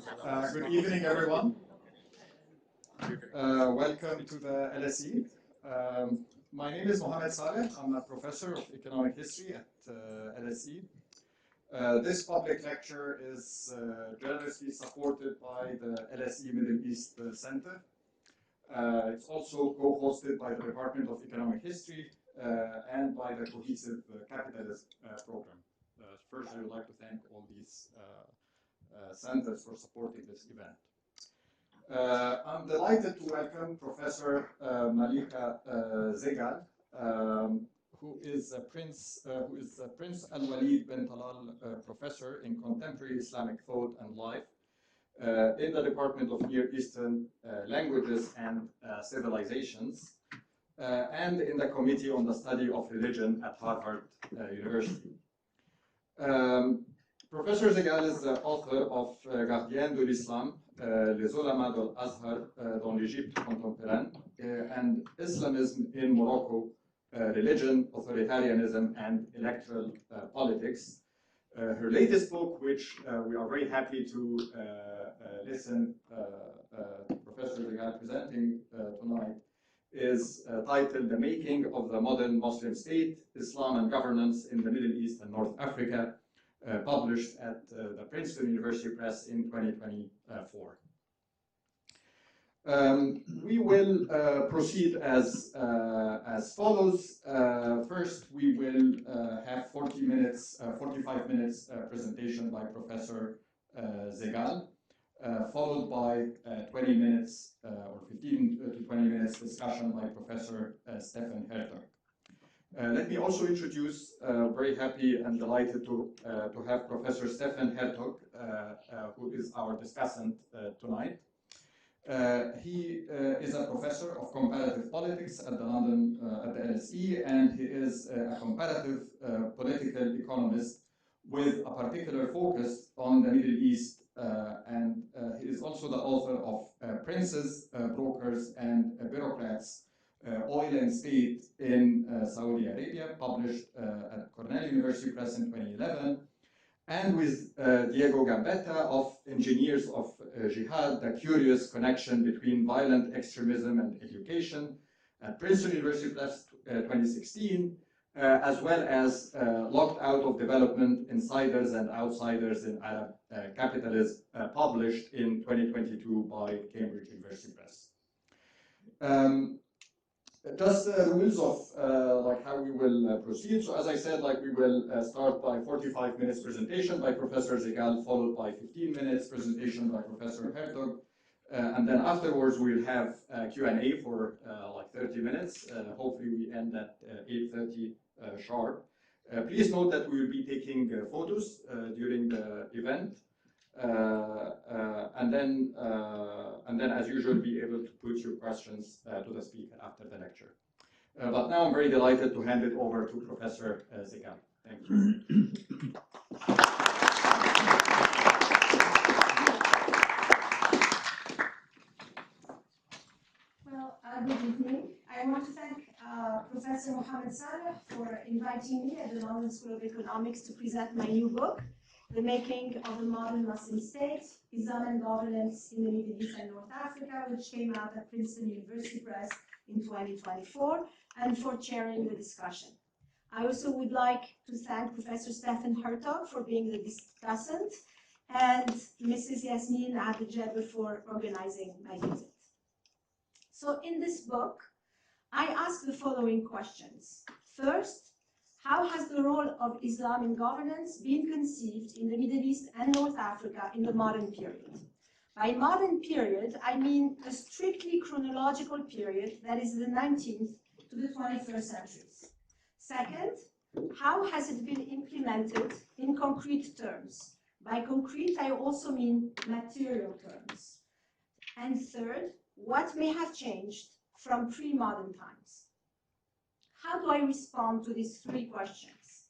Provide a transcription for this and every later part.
Good evening, everyone. Welcome to the LSE. My name is Mohamed Saleh. I'm a professor of economic history at LSE. This public lecture is generously supported by the LSE Middle East Center. It's also co-hosted by the Department of Economic History and by the Cohesive Capitalism program. First, I would like to thank all these centers for supporting this event. I'm delighted to welcome Professor Malika Zeghal, who is Prince Al-Walid bin Talal Professor in Contemporary Islamic Thought and Life in the Department of Near Eastern Languages and Civilizations, and in the Committee on the Study of Religion at Harvard University. Professor Zeghal is the author of Gardien de l'Islam, Les Olamas de l'Azhar dans l'Égypte contemporaine, and Islamism in Morocco, Religion, Authoritarianism, and Electoral Politics. Her latest book, which we are very happy to listen to Professor Zeghal presenting tonight, is titled The Making of the Modern Muslim State, Islam and Governance in the Middle East and North Africa, published at the Princeton University Press in 2024. We will proceed as follows. First, we will have 45 minutes presentation by Professor Zeghal, followed by 20 minutes or 15 to 20 minutes discussion by Professor Stefan Hertog. Let me also introduce, very happy and delighted to have Professor Stefan Hertog, who is our discussant tonight. He is a professor of comparative politics at the LSE, and he is a comparative political economist with a particular focus on the Middle East, and he is also the author of Princes, Brokers, and Bureaucrats, Oil and State in Saudi Arabia, published at Cornell University Press in 2011, and with Diego Gambetta of Engineers of Jihad, the curious connection between violent extremism and education, at Princeton University Press 2016, as well as Locked Out of Development, Insiders and Outsiders in Arab Capitalism, published in 2022 by Cambridge University Press. Just the rules of like how we will proceed. So as I said, like we will start by 45 minutes presentation by Professor Zeghal, followed by 15 minutes presentation by Professor Hertog, and then afterwards we'll have Q&A for like 30 minutes. Hopefully we end at 8:30 sharp. Please note that we will be taking photos during the event. And then, as usual, be able to put your questions to the speaker after the lecture. But now I'm very delighted to hand it over to Professor Zeghal. Thank you. Well, good evening. I want to thank Professor Mohamed Saleh for inviting me at the London School of Economics to present my new book, The Making of a Modern Muslim State, Islam and Governance in the Middle East and North Africa, which came out at Princeton University Press in 2024, and for chairing the discussion. I also would like to thank Professor Stefan Hertog for being the discussant, and Mrs. Yasmin Abdeljaber for organizing my visit. So in this book, I ask the following questions. First, how has the role of Islam in governance been conceived in the Middle East and North Africa in the modern period? By modern period, I mean a strictly chronological period that is the 19th to the 21st centuries. Second, how has it been implemented in concrete terms? By concrete, I also mean material terms. And third, what may have changed from pre-modern times? How do I respond to these three questions?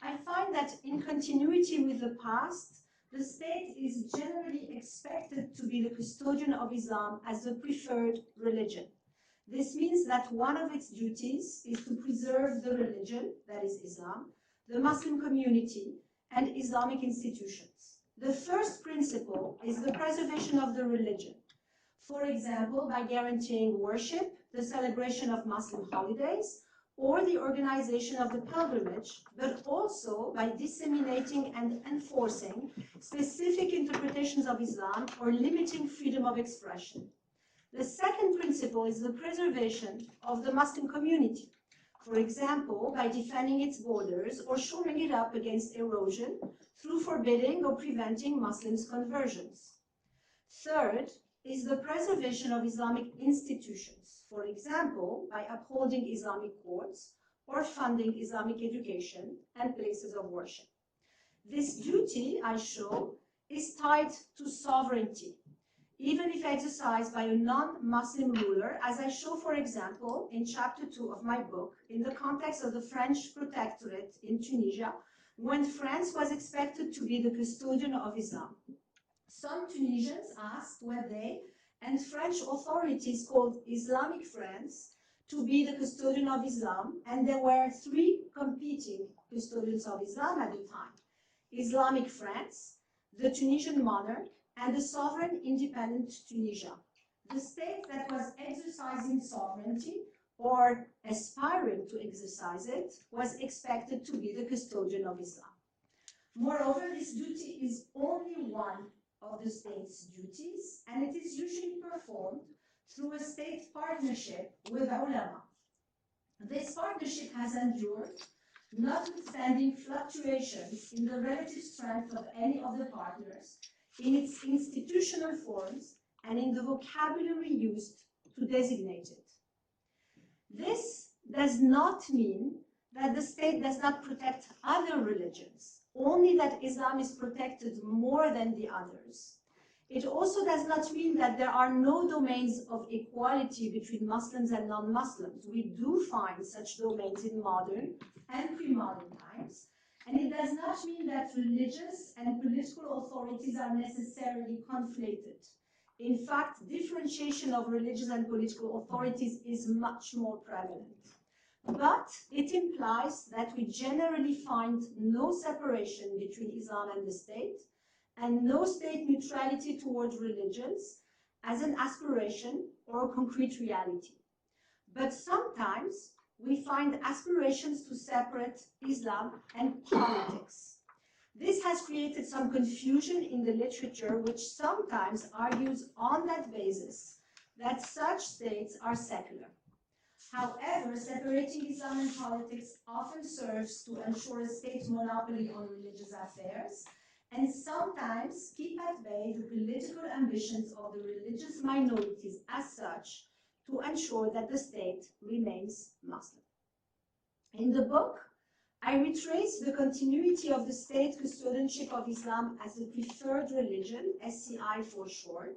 I find that in continuity with the past, the state is generally expected to be the custodian of Islam as the preferred religion. This means that one of its duties is to preserve the religion, that is Islam, the Muslim community, and Islamic institutions. The first principle is the preservation of the religion. For example, by guaranteeing worship, the celebration of Muslim holidays, or the organization of the pilgrimage, but also by disseminating and enforcing specific interpretations of Islam or limiting freedom of expression. The second principle is the preservation of the Muslim community. For example, by defending its borders or shoring it up against erosion through forbidding or preventing Muslims' conversions. Third is the preservation of Islamic institutions, for example, by upholding Islamic courts or funding Islamic education and places of worship. This duty, I show, is tied to sovereignty, even if exercised by a non-Muslim ruler, as I show, for example, in chapter 2 of my book, in the context of the French protectorate in Tunisia, when France was expected to be the custodian of Islam. Some Tunisians asked were they and French authorities called Islamic France to be the custodian of Islam, and there were three competing custodians of Islam at the time: Islamic France, the Tunisian monarch, and the sovereign independent Tunisia. The state that was exercising sovereignty or aspiring to exercise it was expected to be the custodian of Islam. Moreover, this duty is only one of the state's duties, and it is usually performed through a state partnership with ulama. This partnership has endured, notwithstanding fluctuations in the relative strength of any of the partners, in its institutional forms, and in the vocabulary used to designate it. This does not mean that the state does not protect other religions, only that Islam is protected more than the others. It also does not mean that there are no domains of equality between Muslims and non-Muslims. We do find such domains in modern and pre-modern times, and it does not mean that religious and political authorities are necessarily conflated. In fact, differentiation of religious and political authorities is much more prevalent. But it implies that we generally find no separation between Islam and the state, and no state neutrality towards religions as an aspiration or a concrete reality. But sometimes we find aspirations to separate Islam and politics. This has created some confusion in the literature, which sometimes argues on that basis that such states are secular. However, separating Islam and politics often serves to ensure a state monopoly on religious affairs, and sometimes keep at bay the political ambitions of the religious minorities as such, to ensure that the state remains Muslim. In the book, I retrace the continuity of the state custodianship of Islam as the preferred religion, SCI for short,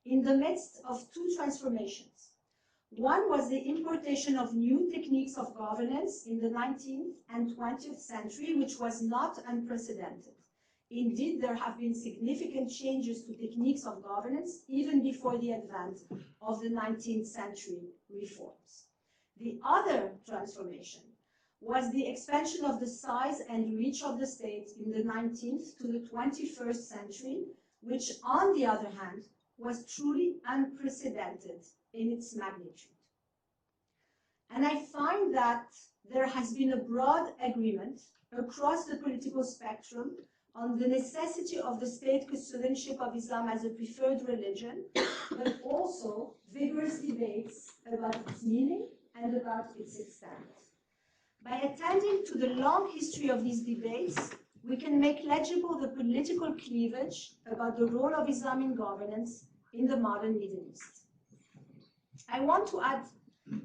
in the midst of two transformations. One was the importation of new techniques of governance in the 19th and 20th century, which was not unprecedented. Indeed, there have been significant changes to techniques of governance even before the advent of the 19th century reforms. The other transformation was the expansion of the size and reach of the state in the 19th to the 21st century, which, on the other hand, was truly unprecedented in its magnitude. And I find that there has been a broad agreement across the political spectrum on the necessity of the state custodianship of Islam as a preferred religion, but also vigorous debates about its meaning and about its extent. By attending to the long history of these debates, we can make legible the political cleavage about the role of Islam in governance in the modern Middle East. I want to add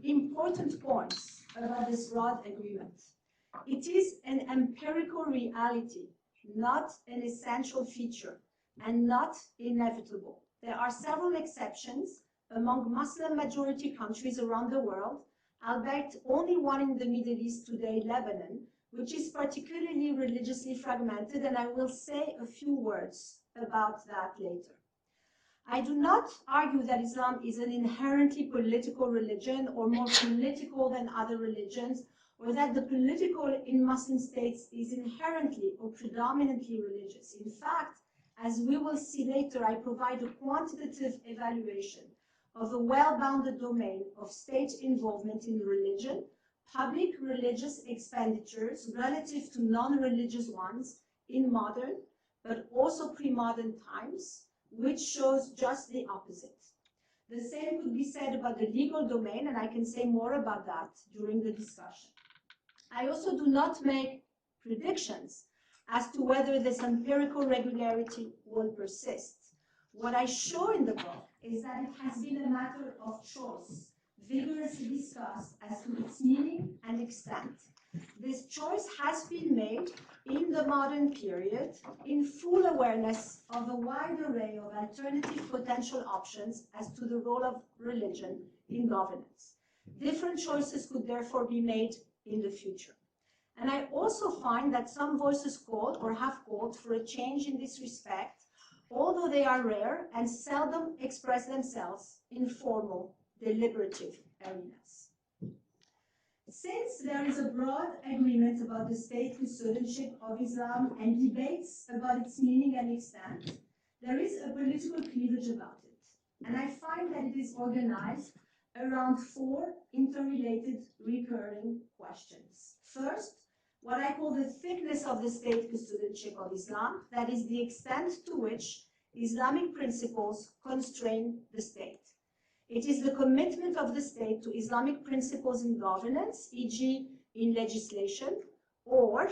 important points about this broad agreement. It is an empirical reality, not an essential feature, and not inevitable. There are several exceptions among Muslim-majority countries around the world, albeit only one in the Middle East today, Lebanon, which is particularly religiously fragmented, and I will say a few words about that later. I do not argue that Islam is an inherently political religion or more political than other religions, or that the political in Muslim states is inherently or predominantly religious. In fact, as we will see later, I provide a quantitative evaluation of a well-bounded domain of state involvement in religion, public religious expenditures relative to non-religious ones in modern, but also pre-modern times, which shows just the opposite. The same could be said about the legal domain, and I can say more about that during the discussion. I also do not make predictions as to whether this empirical regularity will persist. What I show in the book is that it has been a matter of choice, vigorously discussed as to its meaning and extent. This choice has been made in the modern period in full awareness of a wide array of alternative potential options as to the role of religion in governance. Different choices could therefore be made in the future. And I also find that some voices called or have called for a change in this respect, although they are rare and seldom express themselves in formal, deliberative arenas. Since there is a broad agreement about the state custodianship of Islam and debates about its meaning and extent, there is a political cleavage about it. And I find that it is organized around four interrelated recurring questions. First, what I call the thickness of the state custodianship of Islam, that is the extent to which Islamic principles constrain the state. It is the commitment of the state to Islamic principles in governance, e.g. in legislation, or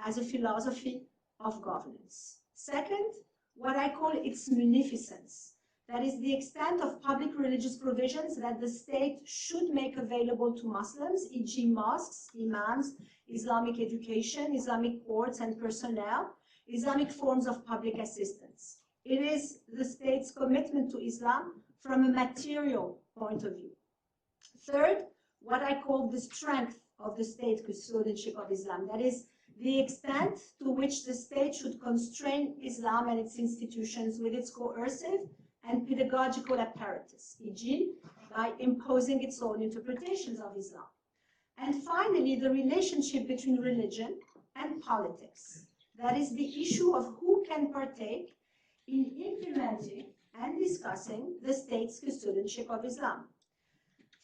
as a philosophy of governance. Second, what I call its munificence, that is the extent of public religious provisions that the state should make available to Muslims, e.g. mosques, imams, Islamic education, Islamic courts and personnel, Islamic forms of public assistance. It is the state's commitment to Islam from a material point of view. Third, what I call the strength of the state custodianship of Islam, that is the extent to which the state should constrain Islam and its institutions with its coercive and pedagogical apparatus, e.g. by imposing its own interpretations of Islam. And finally, the relationship between religion and politics, that is the issue of who can partake in implementing and discussing the state's custodianship of Islam.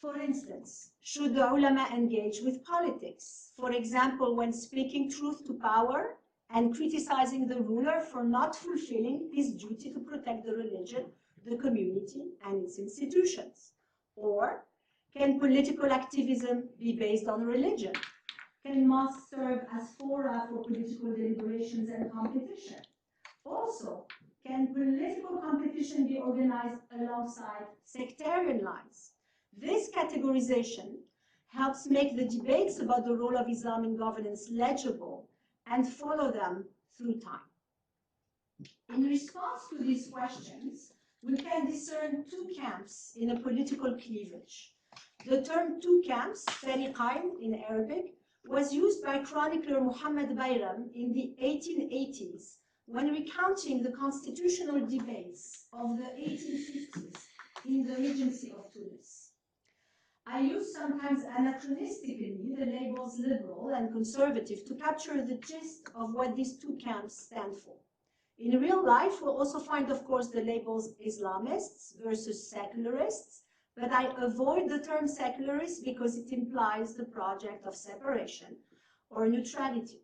For instance, should the ulama engage with politics? For example, when speaking truth to power and criticizing the ruler for not fulfilling his duty to protect the religion, the community, and its institutions. Or can political activism be based on religion? Can mosques serve as fora for political deliberations and competition? Also, can political competition be organized alongside sectarian lines? This categorization helps make the debates about the role of Islam in governance legible and follow them through time. In response to these questions, we can discern two camps in a political cleavage. The term two camps, fariqain in Arabic, was used by chronicler Muhammad Bayram in the 1880s when recounting the constitutional debates of the 1850s in the Regency of Tunis. I use sometimes anachronistically the labels liberal and conservative to capture the gist of what these two camps stand for. In real life, we'll also find, of course, the labels Islamists versus secularists, but I avoid the term secularist because it implies the project of separation or neutrality.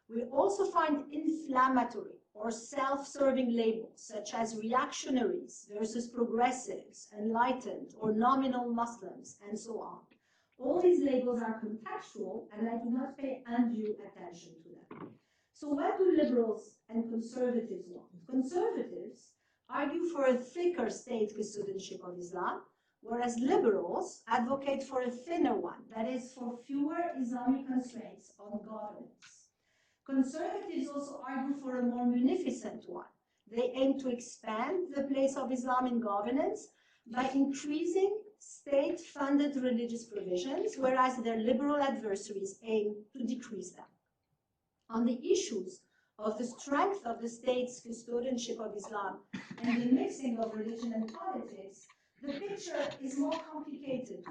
We also find inflammatory or self-serving labels, such as reactionaries versus progressives, enlightened or nominal Muslims, and so on. All these labels are contextual, and I do not pay undue attention to them. So what do liberals and conservatives want? Conservatives argue for a thicker state custodianship of Islam, whereas liberals advocate for a thinner one, that is, for fewer Islamic constraints on governance. Conservatives also argue for a more munificent one. They aim to expand the place of Islam in governance by increasing state-funded religious provisions, whereas their liberal adversaries aim to decrease them. On the issues of the strength of the state's custodianship of Islam and the mixing of religion and politics, the picture is more complicated.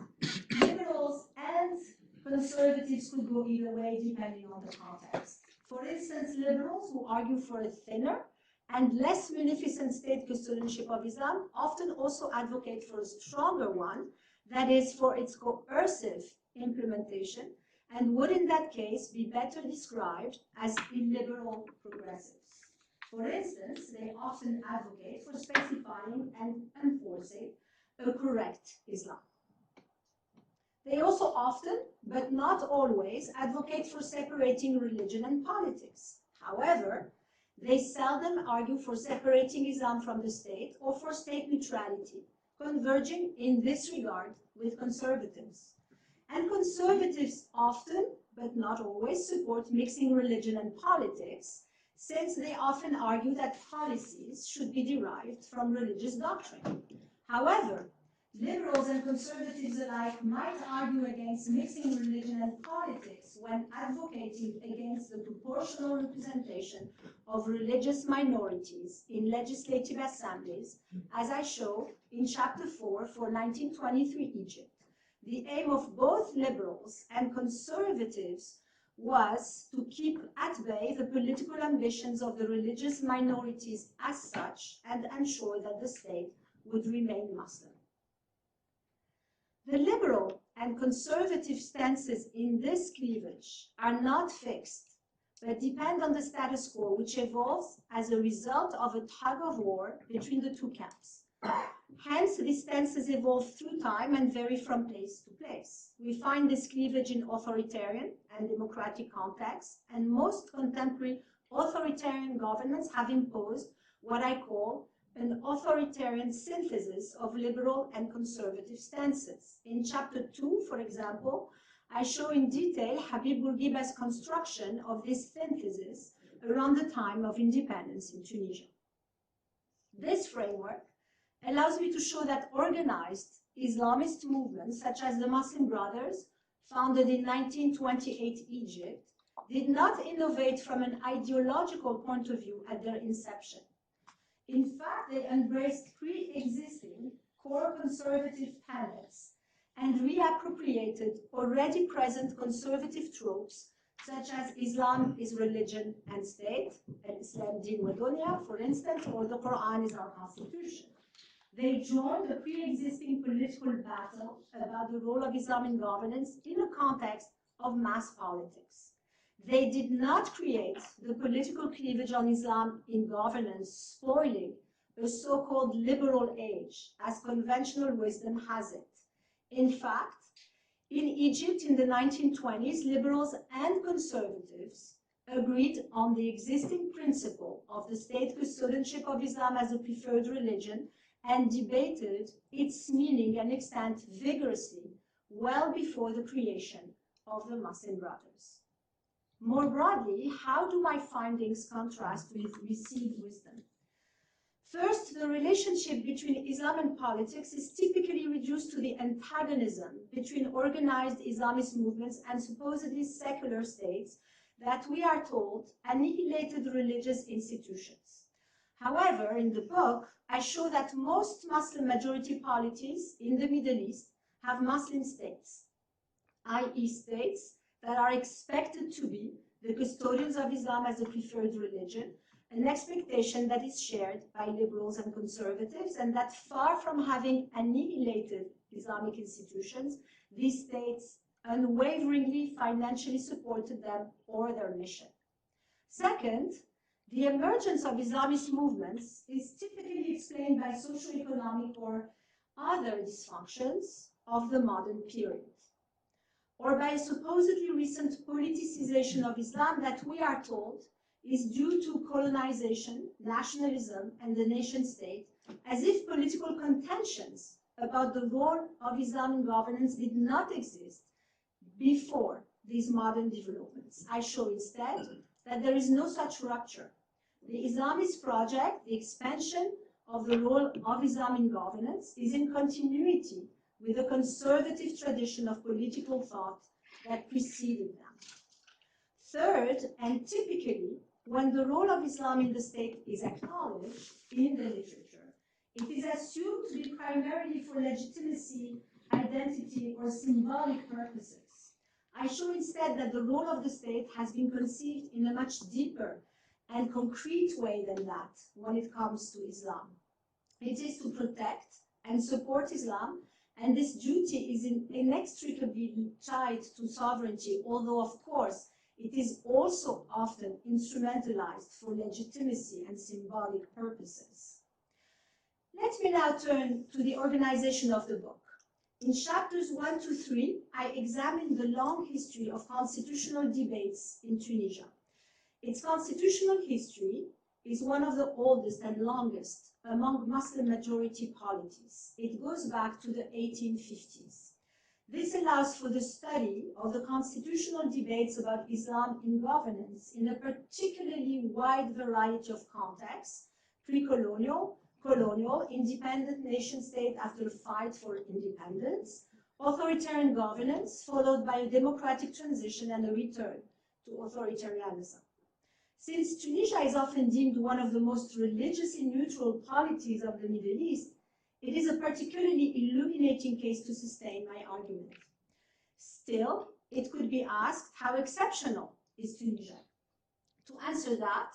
Liberals and conservatives could go either way depending on the context. For instance, liberals who argue for a thinner and less munificent state custodianship of Islam often also advocate for a stronger one, that is, for its coercive implementation, and would in that case be better described as illiberal progressives. For instance, they often advocate for specifying and enforcing a correct Islam. They also often, but not always, advocate for separating religion and politics. However, they seldom argue for separating Islam from the state or for state neutrality, converging in this regard with conservatives. And conservatives often, but not always, support mixing religion and politics, since they often argue that policies should be derived from religious doctrine. However, liberals and conservatives alike might argue against mixing religion and politics when advocating against the proportional representation of religious minorities in legislative assemblies, as I show in Chapter 4 for 1923 Egypt. The aim of both liberals and conservatives was to keep at bay the political ambitions of the religious minorities as such and ensure that the state would remain Muslim. The liberal and conservative stances in this cleavage are not fixed, but depend on the status quo, which evolves as a result of a tug of war between the two camps. Hence, these stances evolve through time and vary from place to place. We find this cleavage in authoritarian and democratic contexts, and most contemporary authoritarian governments have imposed what I call an authoritarian synthesis of liberal and conservative stances. In Chapter 2, for example, I show in detail Habib Bourguiba's construction of this synthesis around the time of independence in Tunisia. This framework allows me to show that organized Islamist movements, such as the Muslim Brothers, founded in 1928 Egypt, did not innovate from an ideological point of view at their inception. In fact, they embraced pre-existing core conservative tenets and reappropriated already present conservative tropes, such as Islam is religion and state, Islam din wa dunya, for instance, or the Quran is our constitution. They joined the pre-existing political battle about the role of Islam in governance in a context of mass politics. They did not create the political cleavage on Islam in governance, spoiling a so-called liberal age, as conventional wisdom has it. In fact, in Egypt in the 1920s, liberals and conservatives agreed on the existing principle of the state custodianship of Islam as a preferred religion and debated its meaning and extent vigorously well before the creation of the Muslim Brothers. More broadly, how do my findings contrast with received wisdom? First, the relationship between Islam and politics is typically reduced to the antagonism between organized Islamist movements and supposedly secular states that we are told annihilated religious institutions. However, in the book, I show that most Muslim majority polities in the Middle East have Muslim states, i.e. states that are expected to be the custodians of Islam as a preferred religion, an expectation that is shared by liberals and conservatives, and that far from having annihilated Islamic institutions, these states unwaveringly financially supported them or their mission. Second, the emergence of Islamist movements is typically explained by socio-economic or other dysfunctions of the modern period, or by a supposedly recent politicization of Islam that we are told is due to colonization, nationalism, and the nation-state, as if political contentions about the role of Islam in governance did not exist before these modern developments. I show instead that there is no such rupture. The Islamist project, the expansion of the role of Islam in governance, is in continuity with the conservative tradition of political thought that preceded them. Third, and typically, when the role of Islam in the state is acknowledged in the literature, it is assumed to be primarily for legitimacy, identity, or symbolic purposes. I show instead that the role of the state has been conceived in a much deeper and concrete way than that when it comes to Islam. It is to protect and support Islam, and this duty is inextricably tied to sovereignty, although of course it is also often instrumentalized for legitimacy and symbolic purposes. Let me now turn to the organization of the book. In chapters 1 to 3, I examine the long history of constitutional debates in Tunisia. Its constitutional history is one of the oldest and longest among Muslim-majority polities. It goes back to the 1850s. This allows for the study of the constitutional debates about Islam in governance in a particularly wide variety of contexts: pre-colonial, colonial, independent nation-state after a fight for independence, authoritarian governance, followed by a democratic transition and a return to authoritarianism. Since Tunisia is often deemed one of the most religiously neutral polities of the Middle East, it is a particularly illuminating case to sustain my argument. Still, it could be asked, how exceptional is Tunisia? To answer that,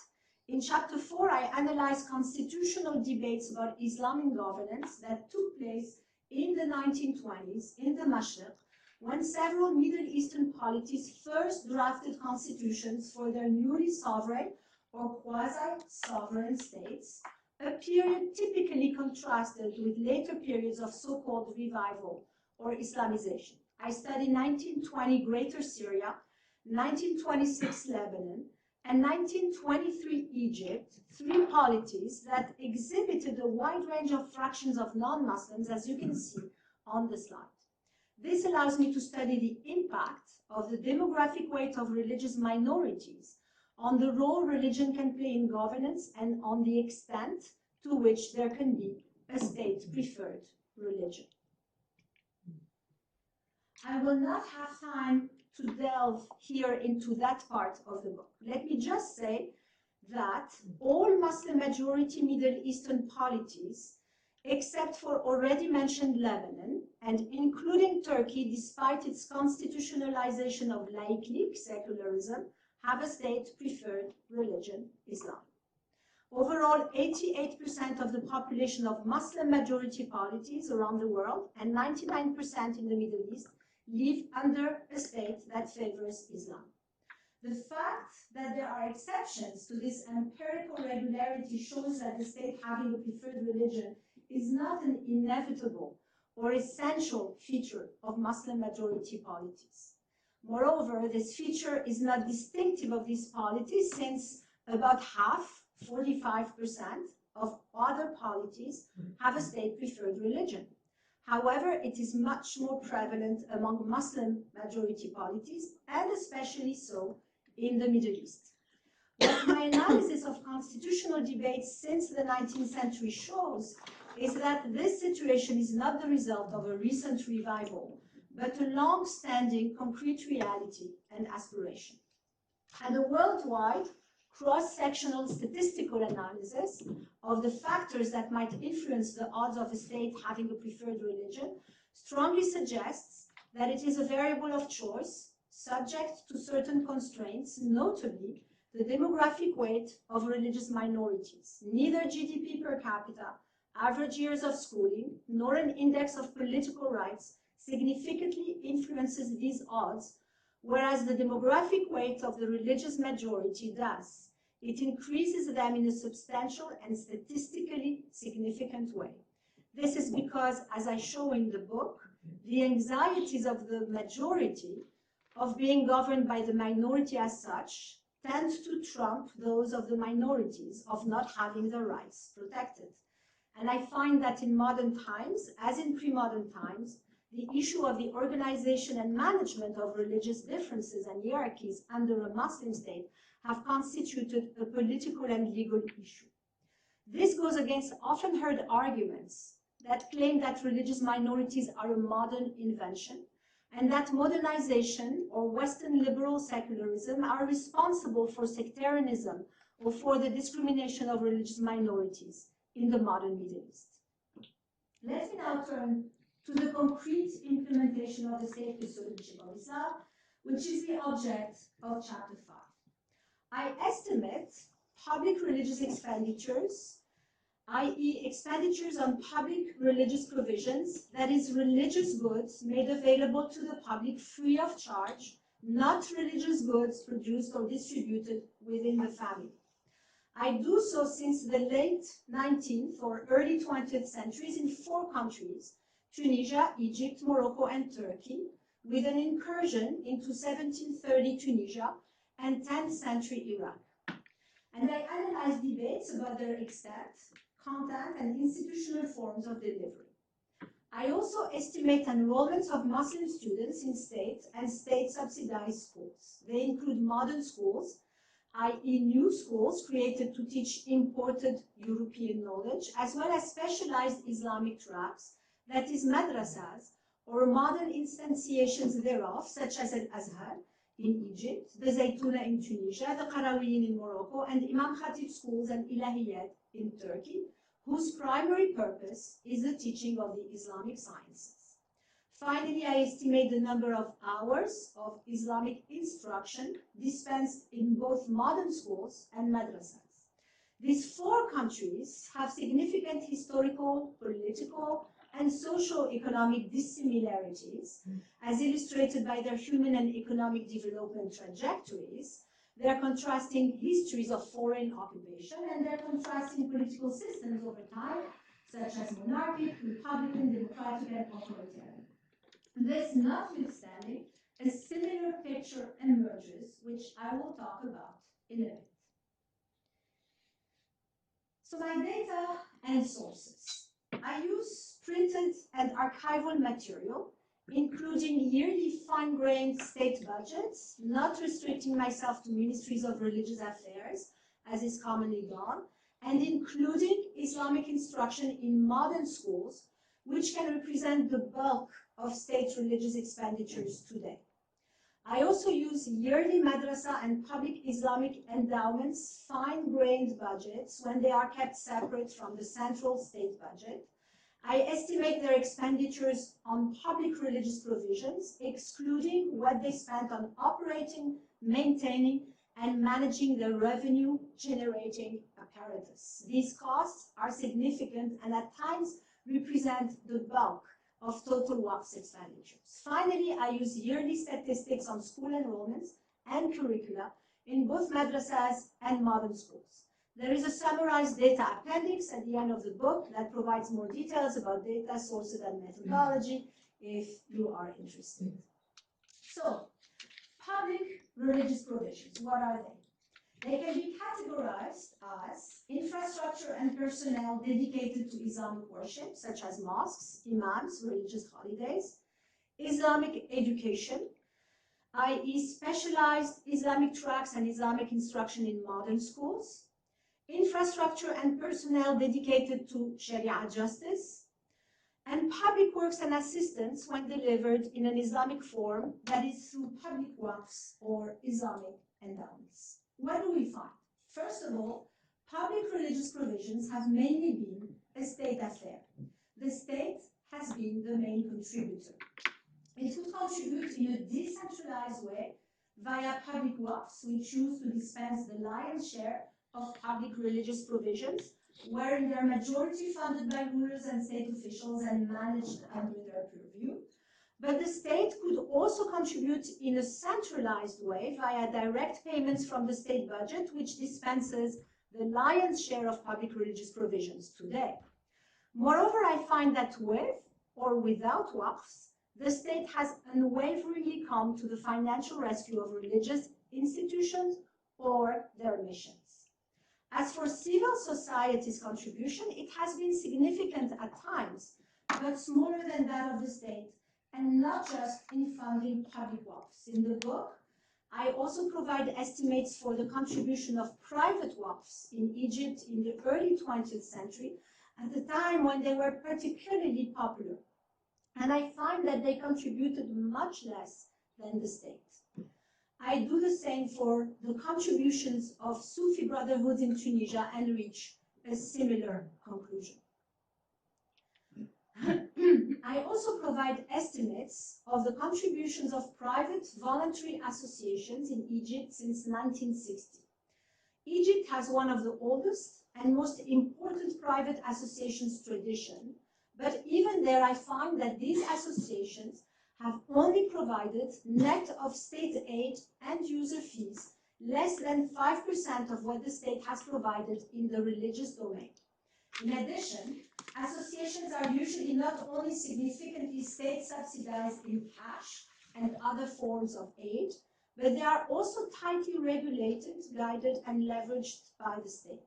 in chapter 4, I analyze constitutional debates about Islamic governance that took place in the 1920s in the Mashriq, when several Middle Eastern polities first drafted constitutions for their newly sovereign or quasi-sovereign states, a period typically contrasted with later periods of so-called revival or Islamization. I study 1920 Greater Syria, 1926 Lebanon, and 1923 Egypt, three polities that exhibited a wide range of fractions of non-Muslims, as you can see on the slide. This allows me to study the impact of the demographic weight of religious minorities on the role religion can play in governance and on the extent to which there can be a state-preferred religion. I will not have time to delve here into that part of the book. Let me just say that all Muslim-majority Middle Eastern polities, except for already mentioned Lebanon, and including Turkey, despite its constitutionalization of laïc secularism, have a state-preferred religion, Islam. Overall, 88% of the population of Muslim-majority polities around the world and 99% in the Middle East live under a state that favors Islam. The fact that there are exceptions to this empirical regularity shows that the state having a preferred religion is not an inevitable or essential feature of Muslim-majority polities. Moreover, this feature is not distinctive of these polities, since about half, 45%, of other polities have a state-preferred religion. However, it is much more prevalent among Muslim-majority polities, and especially so in the Middle East. What my analysis of constitutional debates since the 19th century shows is that this situation is not the result of a recent revival, but a long-standing concrete reality and aspiration. And a worldwide cross-sectional statistical analysis of the factors that might influence the odds of a state having a preferred religion strongly suggests that it is a variable of choice, subject to certain constraints, notably the demographic weight of religious minorities. Neither GDP per capita, average years of schooling, nor an index of political rights significantly influences these odds, whereas the demographic weight of the religious majority does. It increases them in a substantial and statistically significant way. This is because, as I show in the book, the anxieties of the majority of being governed by the minority as such tend to trump those of the minorities of not having their rights protected. And I find that in modern times, as in pre-modern times, the issue of the organization and management of religious differences and hierarchies under a Muslim state have constituted a political and legal issue. This goes against often heard arguments that claim that religious minorities are a modern invention and that modernization or Western liberal secularism are responsible for sectarianism or for the discrimination of religious minorities in the modern Middle East. Let me now turn to the concrete implementation of the state custodianship of Islam, which is the object of chapter 5. I estimate public religious expenditures, i.e. expenditures on public religious provisions, that is, religious goods made available to the public free of charge, not religious goods produced or distributed within the family. I do so since the late 19th or early 20th centuries in 4 countries, Tunisia, Egypt, Morocco, and Turkey, with an incursion into 1730 Tunisia and 10th century Iraq. And I analyze debates about their extent, content, and institutional forms of delivery. I also estimate enrollments of Muslim students in state and state-subsidized schools. They include modern schools, i.e. new schools created to teach imported European knowledge, as well as specialized Islamic tracks, that is madrasas, or modern instantiations thereof, such as Al-Azhar in Egypt, the Zaytuna in Tunisia, the Qarawiyyin in Morocco, and Imam Khatib schools and Ilahiyat in Turkey, whose primary purpose is the teaching of the Islamic sciences. Finally, I estimate the number of hours of Islamic instruction dispensed in both modern schools and madrasas. These 4 countries have significant historical, political, and socio-economic dissimilarities, as illustrated by their human and economic development trajectories, their contrasting histories of foreign occupation, and their contrasting political systems over time, such as monarchic, republican, democratic, and authoritarian. This notwithstanding, a similar picture emerges, which I will talk about in a bit. So my data and sources. I use printed and archival material, including yearly fine-grained state budgets, not restricting myself to ministries of religious affairs, as is commonly done, and including Islamic instruction in modern schools, which can represent the bulk of state religious expenditures today. I also use yearly madrasa and public Islamic endowments fine-grained budgets when they are kept separate from the central state budget. I estimate their expenditures on public religious provisions, excluding what they spent on operating, maintaining, and managing the revenue-generating apparatus. These costs are significant and at times represent the bulk of total WACF's expenditures. Finally, I use yearly statistics on school enrollments and curricula in both madrasas and modern schools. There is a summarized data appendix at the end of the book that provides more details about data sources and methodology if you are interested. So, public religious provisions, what are they? They can be categorized as infrastructure and personnel dedicated to Islamic worship, such as mosques, imams, religious holidays, Islamic education, i.e. specialized Islamic tracks and Islamic instruction in modern schools, infrastructure and personnel dedicated to Sharia justice, and public works and assistance when delivered in an Islamic form, that is through public waqfs or Islamic endowments. What do we find? First of all, public religious provisions have mainly been a state affair. The state has been the main contributor. It would contribute in a decentralized way via public waqfs, which choose to dispense the lion's share of public religious provisions, were in their majority funded by rulers and state officials and managed under their purview. But the state could also contribute in a centralized way via direct payments from the state budget, which dispenses the lion's share of public religious provisions today. Moreover, I find that with or without waqfs, the state has unwaveringly come to the financial rescue of religious institutions or their missions. As for civil society's contribution, it has been significant at times, but smaller than that of the state, and not just in funding public waqfs. In the book, I also provide estimates for the contribution of private waqfs in Egypt in the early 20th century, at the time when they were particularly popular. And I find that they contributed much less than the state. I do the same for the contributions of Sufi brotherhoods in Tunisia and reach a similar conclusion. I also provide estimates of the contributions of private voluntary associations in Egypt since 1960. Egypt has one of the oldest and most important private associations tradition, but even there I find that these associations have only provided, net of state aid and user fees, less than 5% of what the state has provided in the religious domain. In addition, associations are usually not only significantly state subsidized in cash and other forms of aid, but they are also tightly regulated, guided, and leveraged by the state.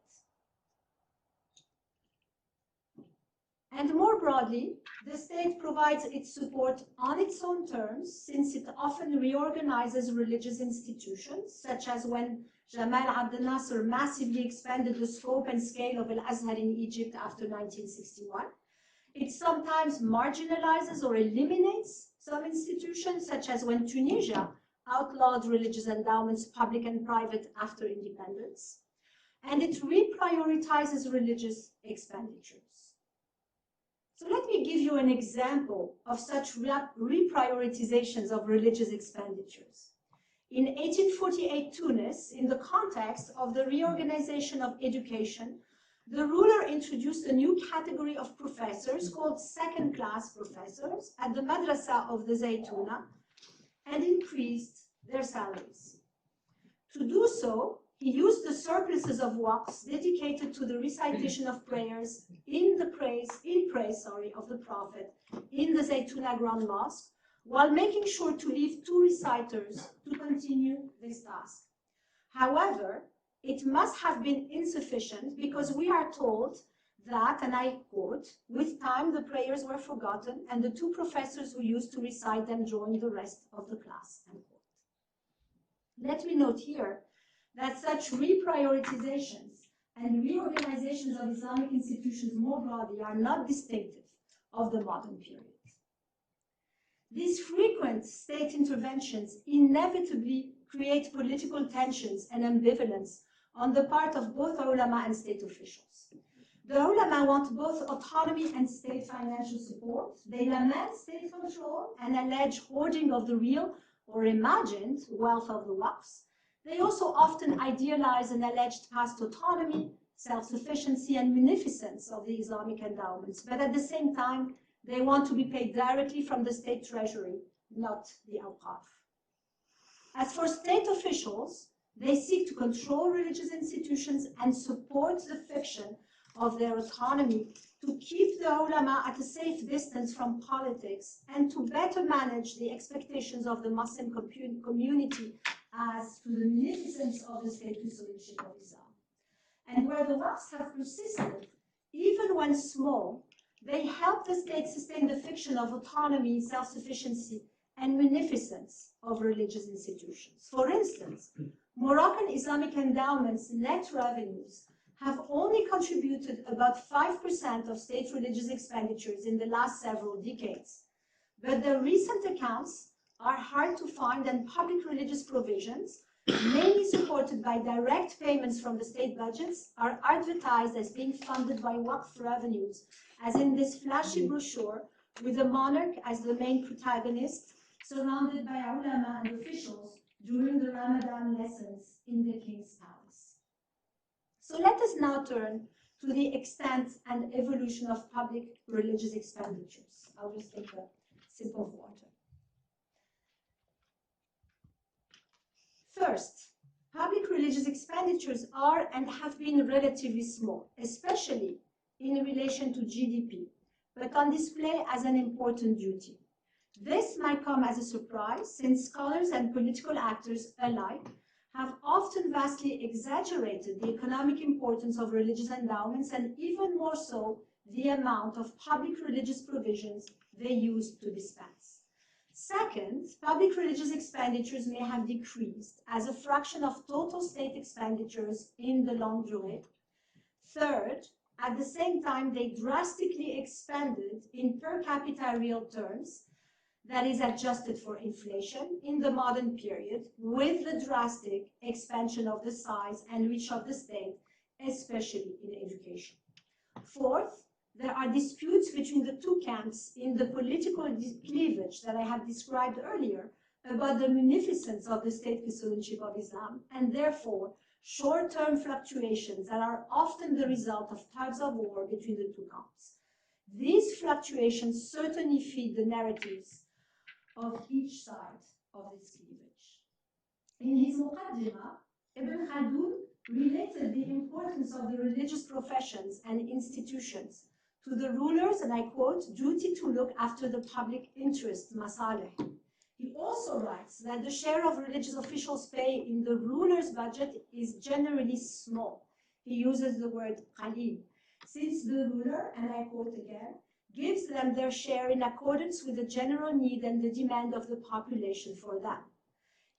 And more broadly, the state provides its support on its own terms, since it often reorganizes religious institutions, such as when Jamal Abdel Nasser massively expanded the scope and scale of Al-Azhar in Egypt after 1961. It sometimes marginalizes or eliminates some institutions, such as when Tunisia outlawed religious endowments, public and private, after independence. And it reprioritizes religious expenditures. So let me give you an example of such reprioritizations of religious expenditures. In 1848 Tunis, in the context of the reorganization of education, the ruler introduced a new category of professors called second-class professors at the madrasa of the Zaytuna and increased their salaries. To do so, he used the surpluses of waqfs dedicated to the recitation of prayers in praise of the Prophet in the Zaytuna Grand Mosque, while making sure to leave 2 reciters to continue this task. However, it must have been insufficient because we are told that, and I quote, with time the prayers were forgotten and the 2 professors who used to recite them joined the rest of the class, end quote. Let me note here that such reprioritizations and reorganizations of Islamic institutions more broadly are not distinctive of the modern period. These frequent state interventions inevitably create political tensions and ambivalence on the part of both ulama and state officials. The ulama want both autonomy and state financial support. They lament state control and allege hoarding of the real or imagined wealth of the waqfs. They also often idealize an alleged past autonomy, self-sufficiency, and munificence of the Islamic endowments, but at the same time, they want to be paid directly from the state treasury, not the awqaf. As for state officials, they seek to control religious institutions and support the fiction of their autonomy to keep the ulama at a safe distance from politics and to better manage the expectations of the Muslim community as to the munificence of the state custodianship of Islam. And where the waqfs have persisted, even when small, they help the state sustain the fiction of autonomy, self-sufficiency, and munificence of religious institutions. For instance, Moroccan Islamic endowments' net revenues have only contributed about 5% of state religious expenditures in the last several decades. But their recent accounts are hard to find, and public religious provisions, mainly supported by direct payments from the state budgets, are advertised as being funded by waqf revenues, as in this flashy brochure with the monarch as the main protagonist, surrounded by ulama and officials during the Ramadan lessons in the king's palace. So let us now turn to the extent and evolution of public religious expenditures. I'll just take a sip of water. First, public religious expenditures are and have been relatively small, especially in relation to GDP, but on display as an important duty. This might come as a surprise, since scholars and political actors alike have often vastly exaggerated the economic importance of religious endowments, and even more so, the amount of public religious provisions they use to dispense. Second, public religious expenditures may have decreased as a fraction of total state expenditures in the longue durée. Third, at the same time, they drastically expanded in per capita real terms, that is adjusted for inflation, in the modern period, with the drastic expansion of the size and reach of the state, especially in education. Fourth, there are disputes between the 2 camps in the political cleavage that I have described earlier about the munificence of the state custodianship of Islam, and therefore short-term fluctuations that are often the result of tugs of war between the two camps. These fluctuations certainly feed the narratives of each side of this cleavage. In his Muqaddimah, Ibn Khaldun related the importance of the religious professions and institutions to the rulers, and I quote, duty to look after the public interest, masalih. He also writes that the share of religious officials' pay in the ruler's budget is generally small. He uses the word qalil, since the ruler, and I quote again, gives them their share in accordance with the general need and the demand of the population for them.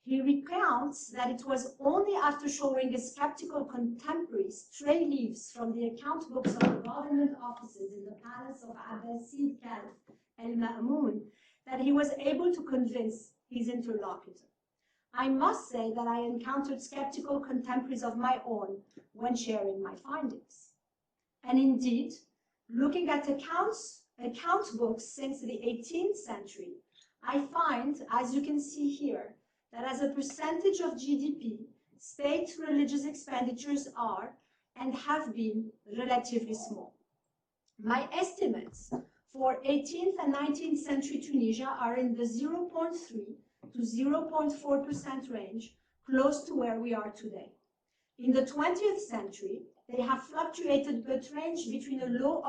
He recounts that it was only after showing a skeptical contemporary stray leaves from the account books of the government offices in the palace of Abbasid Caliph al-Ma'mun that he was able to convince his interlocutor. I must say that I encountered skeptical contemporaries of my own when sharing my findings. And indeed, looking at account books since the 18th century, I find, as you can see here, that as a percentage of GDP, state religious expenditures are and have been relatively small. My estimates for 18th and 19th century Tunisia are in the 0.3 to 0.4% range, close to where we are today. In the 20th century, they have fluctuated but range between a low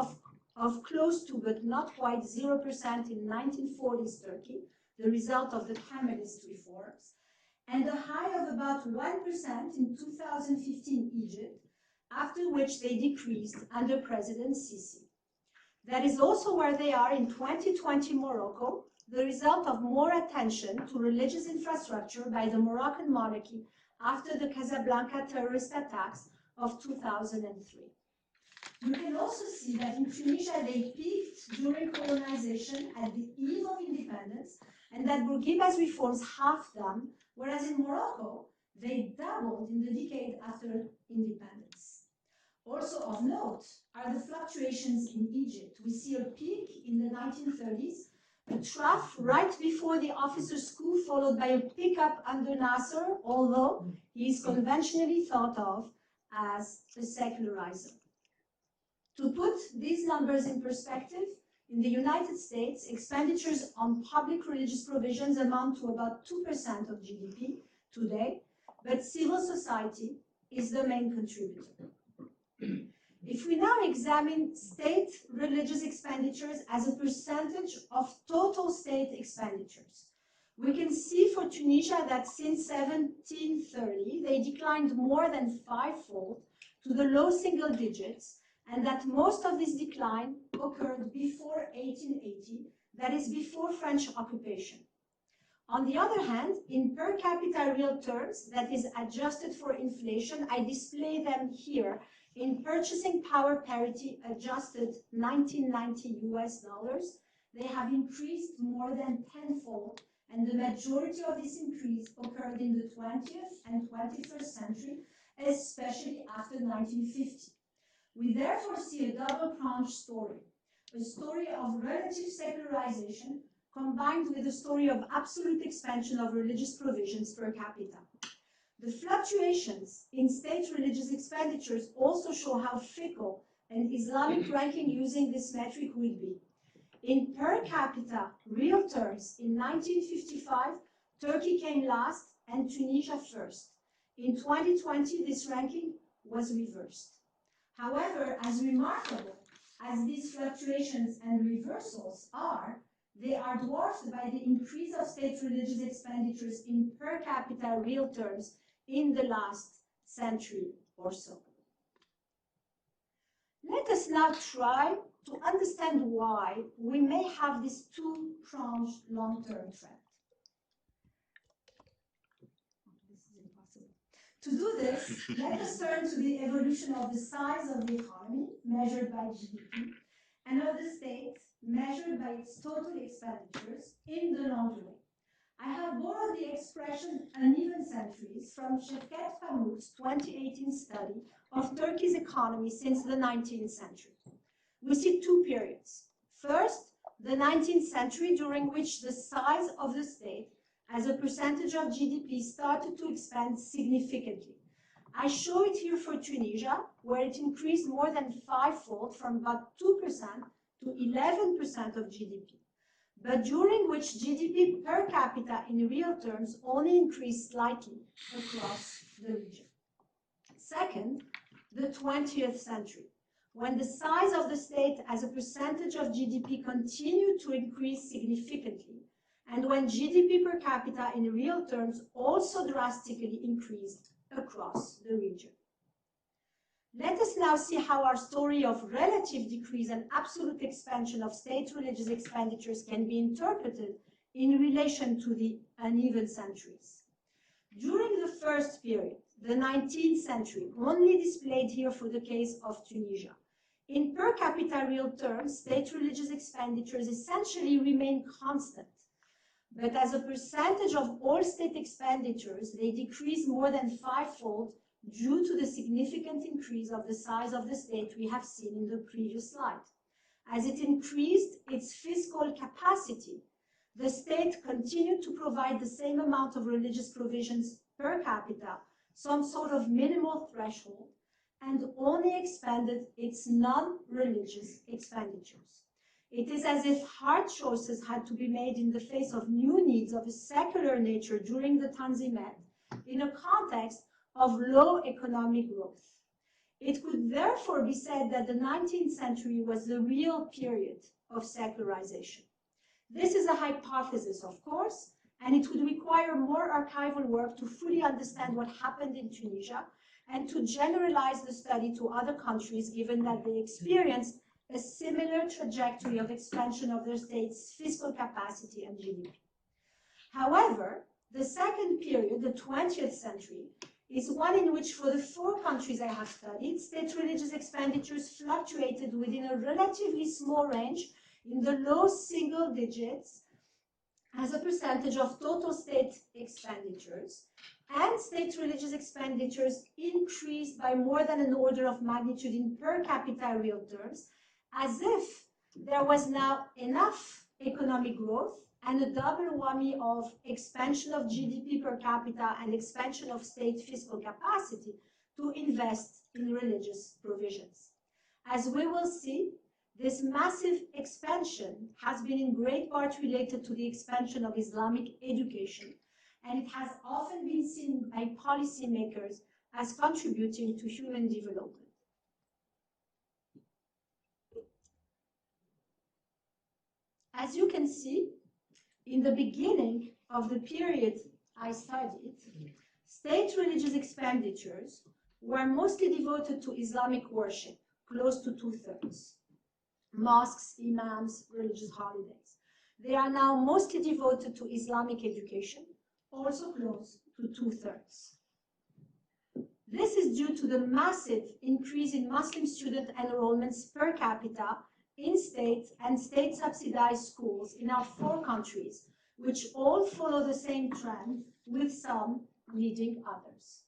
of close to but not quite 0% in 1940s Turkey, the result of the Kemalist reforms, and a high of about 1% in 2015 Egypt, after which they decreased under President Sisi. That is also where they are in 2020 Morocco, the result of more attention to religious infrastructure by the Moroccan monarchy after the Casablanca terrorist attacks of 2003. You can also see that in Tunisia they peaked during colonization at the eve of independence, and that Bourguiba's reforms halved them, whereas in Morocco they doubled in the decade after independence. Also of note are the fluctuations in Egypt. We see a peak in the 1930s, a trough right before the officers' coup, followed by a pickup under Nasser, although he is conventionally thought of as a secularizer. To put these numbers in perspective, in the United States, expenditures on public religious provisions amount to about 2% of GDP today, but civil society is the main contributor. If we now examine state religious expenditures as a percentage of total state expenditures, we can see for Tunisia that since 1730, they declined more than fivefold to the low single digits, and that most of this decline occurred before 1880, that is before French occupation. On the other hand, in per capita real terms, that is adjusted for inflation, I display them here in purchasing power parity adjusted 1990 US dollars, they have increased more than tenfold, and the majority of this increase occurred in the 20th and 21st century, especially after 1950. We therefore see a double-pronged story, a story of relative secularization combined with a story of absolute expansion of religious provisions per capita. The fluctuations in state religious expenditures also show how fickle an Islamic ranking using this metric will be. In per capita real terms, in 1955, Turkey came last and Tunisia first. In 2020, this ranking was reversed. However, as remarkable as these fluctuations and reversals are, they are dwarfed by the increase of state religious expenditures in per capita real terms in the last century or so. Let us now try to understand why we may have this two-pronged long-term trend. This is impossible. To do this, let us turn to the evolution of the size of the economy, measured by GDP, and of the state, measured by its total expenditures in the long run. I have borrowed the expression uneven centuries from Şevket Pamuk's 2018 study of Turkey's economy since the 19th century. We see two periods. First, the 19th century, during which the size of the state as a percentage of GDP started to expand significantly. I show it here for Tunisia, where it increased more than fivefold from about 2% to 11% of GDP, but during which GDP per capita in real terms only increased slightly across the region. Second, the 20th century, when the size of the state as a percentage of GDP continued to increase significantly, and when GDP per capita in real terms also drastically increased across the region. Let us now see how our story of relative decrease and absolute expansion of state religious expenditures can be interpreted in relation to the uneven centuries. During the first period, the 19th century, only displayed here for the case of Tunisia, in per capita real terms, state religious expenditures essentially remain constant. But as a percentage of all state expenditures, they decrease more than fivefold due to the significant increase of the size of the state we have seen in the previous slide. As it increased its fiscal capacity, the state continued to provide the same amount of religious provisions per capita, some sort of minimal threshold, and only expanded its non-religious expenditures. It is as if hard choices had to be made in the face of new needs of a secular nature during the Tanzimat in a context of low economic growth. It could therefore be said that the 19th century was the real period of secularization. This is a hypothesis, of course, and it would require more archival work to fully understand what happened in Tunisia and to generalize the study to other countries, given that they experienced a similar trajectory of expansion of their state's fiscal capacity and GDP. However, the second period, the 20th century, is one in which, for the 4 countries I have studied, state religious expenditures fluctuated within a relatively small range in the low single digits as a percentage of total state expenditures, and state religious expenditures increased by more than an order of magnitude in per capita real terms, as if there was now enough economic growth and a double whammy of expansion of GDP per capita and expansion of state fiscal capacity to invest in religious provisions. As we will see, this massive expansion has been in great part related to the expansion of Islamic education, and it has often been seen by policymakers as contributing to human development. As you can see, in the beginning of the period I studied, state religious expenditures were mostly devoted to Islamic worship, close to 2/3. Mosques, imams, religious holidays. They are now mostly devoted to Islamic education, also close to 2/3. This is due to the massive increase in Muslim student enrollments per capita in state and state-subsidized schools in our 4 countries, which all follow the same trend, with some leading others.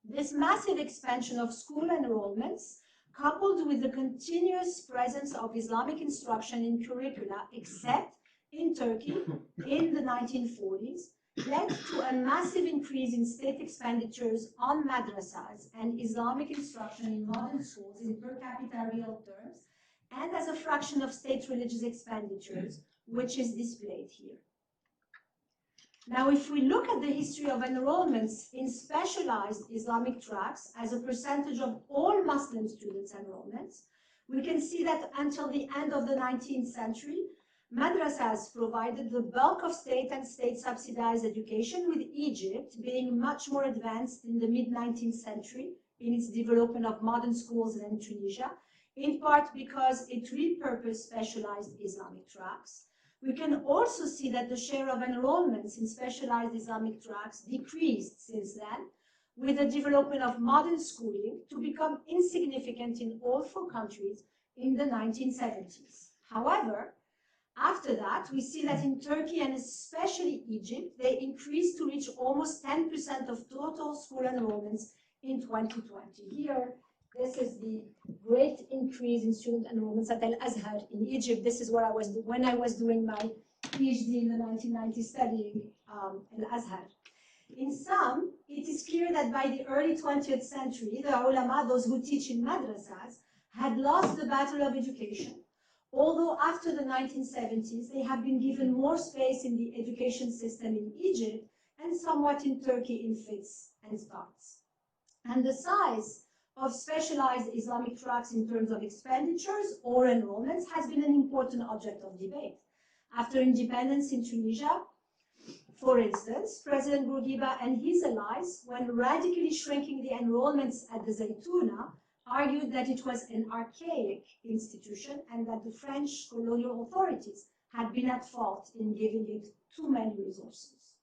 This massive expansion of school enrollments, coupled with the continuous presence of Islamic instruction in curricula, except in Turkey in the 1940s, led to a massive increase in state expenditures on madrasas and Islamic instruction in modern schools in per capita real terms, and as a fraction of state religious expenditures, which is displayed here. Now, if we look at the history of enrollments in specialized Islamic tracks as a percentage of all Muslim students' enrollments, we can see that until the end of the 19th century, madrasas provided the bulk of state and state-subsidized education, with Egypt being much more advanced in the mid-19th century in its development of modern schools than Tunisia, in part because it repurposed specialized Islamic tracks. We can also see that the share of enrollments in specialized Islamic tracks decreased since then, with the development of modern schooling to become insignificant in all 4 countries in the 1970s. However, after that, we see that in Turkey and especially Egypt, they increased to reach almost 10% of total school enrollments in 2020. Here, this is the great increase in student enrollments at Al-Azhar in Egypt. This is what I was when I was doing my PhD in the 1990s studying Al-Azhar. In sum, it is clear that by the early 20th century, the ulama, those who teach in madrasas, had lost the battle of education, although after the 1970s, they have been given more space in the education system in Egypt and somewhat in Turkey in fits and starts. And the size of specialized Islamic tracks in terms of expenditures or enrollments has been an important object of debate. After independence in Tunisia, for instance, President Bourguiba and his allies, when radically shrinking the enrollments at the Zaytuna, argued that it was an archaic institution and that the French colonial authorities had been at fault in giving it too many resources.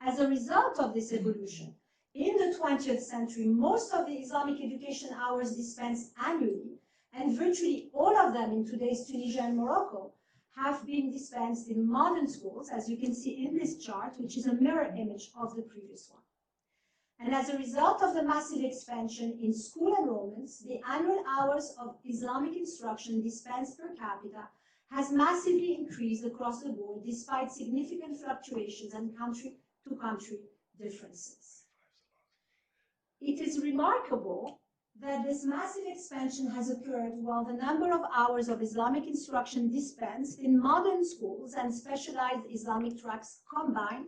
As a result of this evolution, in the 20th century, most of the Islamic education hours dispensed annually, and virtually all of them in today's Tunisia and Morocco, have been dispensed in modern schools, as you can see in this chart, which is a mirror image of the previous one. And as a result of the massive expansion in school enrollments, the annual hours of Islamic instruction dispensed per capita has massively increased across the board, despite significant fluctuations and country-to-country differences. It is remarkable that this massive expansion has occurred while the number of hours of Islamic instruction dispensed in modern schools and specialized Islamic tracks combined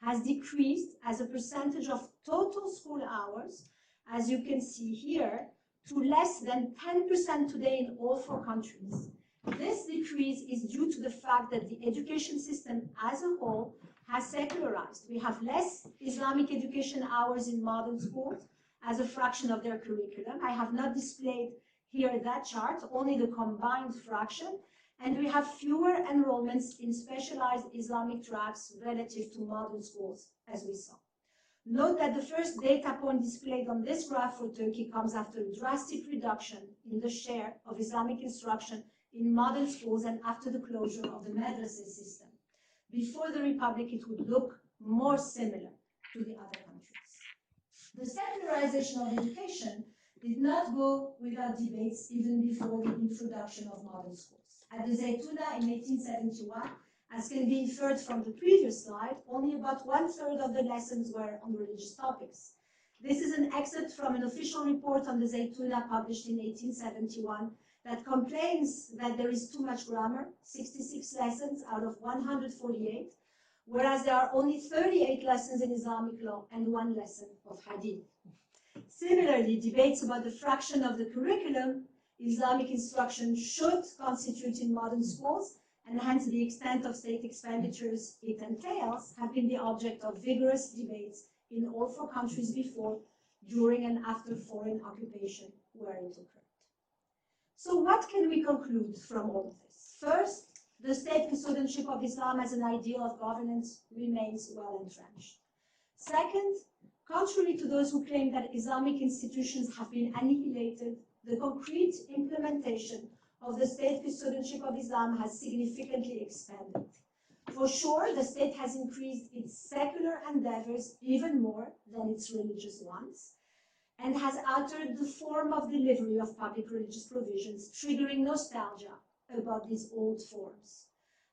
has decreased as a percentage of total school hours, as you can see here, to less than 10% today in all 4 countries. This decrease is due to the fact that the education system as a whole has secularized. We have less Islamic education hours in modern schools as a fraction of their curriculum. I have not displayed here that chart, only the combined fraction, and we have fewer enrollments in specialized Islamic tracks relative to modern schools, as we saw. Note that the first data point displayed on this graph for Turkey comes after a drastic reduction in the share of Islamic instruction in modern schools and after the closure of the madrasa system. Before the Republic, it would look more similar to the other countries. The secularization of education did not go without debates even before the introduction of modern schools. At the Zaytuna in 1871, as can be inferred from the previous slide, only about 1/3 of the lessons were on religious topics. This is an excerpt from an official report on the Zaytuna published in 1871 that complains that there is too much grammar, 66 lessons out of 148, whereas there are only 38 lessons in Islamic law and 1 lesson of hadith. Similarly, debates about the fraction of the curriculum Islamic instruction should constitute in modern schools, and hence the extent of state expenditures it entails, have been the object of vigorous debates in all 4 countries before, during, and after foreign occupation where it occurred. So what can we conclude from all of this? First, the state custodianship of Islam as an ideal of governance remains well entrenched. Second, contrary to those who claim that Islamic institutions have been annihilated, the concrete implementation of the state custodianship of Islam has significantly expanded. For sure, the state has increased its secular endeavors even more than its religious ones, and has altered the form of delivery of public religious provisions, triggering nostalgia about these old forms.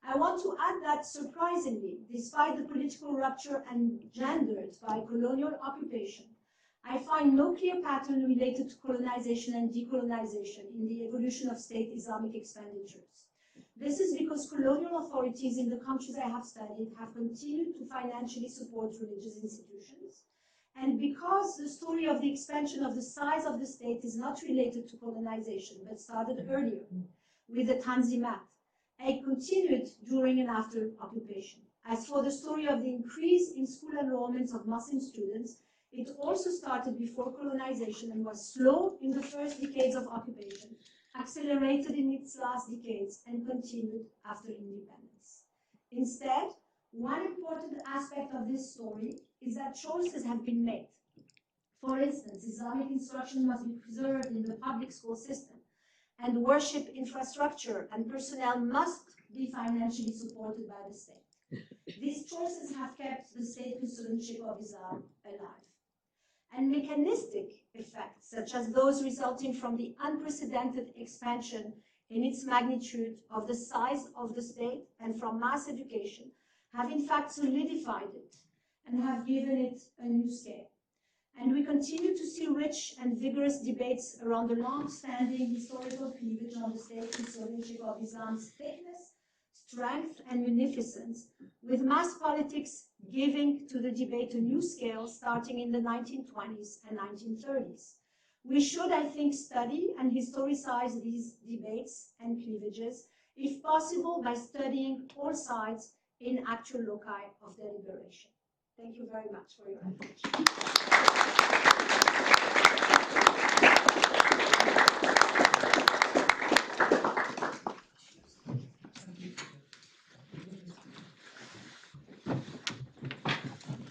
I want to add that, surprisingly, despite the political rupture engendered by colonial occupation, I find no clear pattern related to colonization and decolonization in the evolution of state Islamic expenditures. This is because colonial authorities in the countries I have studied have continued to financially support religious institutions, and because the story of the expansion of the size of the state is not related to colonization, but started earlier with the Tanzimat, and continued during and after occupation. As for the story of the increase in school enrollments of Muslim students, it also started before colonization and was slow in the first decades of occupation, accelerated in its last decades, and continued after independence. Instead, one important aspect of this story is that choices have been made. For instance, Islamic instruction must be preserved in the public school system, and worship infrastructure and personnel must be financially supported by the state. These choices have kept the state custodianship of Islam alive. And mechanistic effects, such as those resulting from the unprecedented expansion in its magnitude of the size of the state and from mass education, have in fact solidified it and have given it a new scale. And we continue to see rich and vigorous debates around the long-standing historical cleavage on the state custodianship of Islam's thickness, strength, and munificence, with mass politics giving to the debate a new scale starting in the 1920s and 1930s. We should, I think, study and historicize these debates and cleavages, if possible, by studying all sides in actual loci of deliberation. Thank you very much for your attention.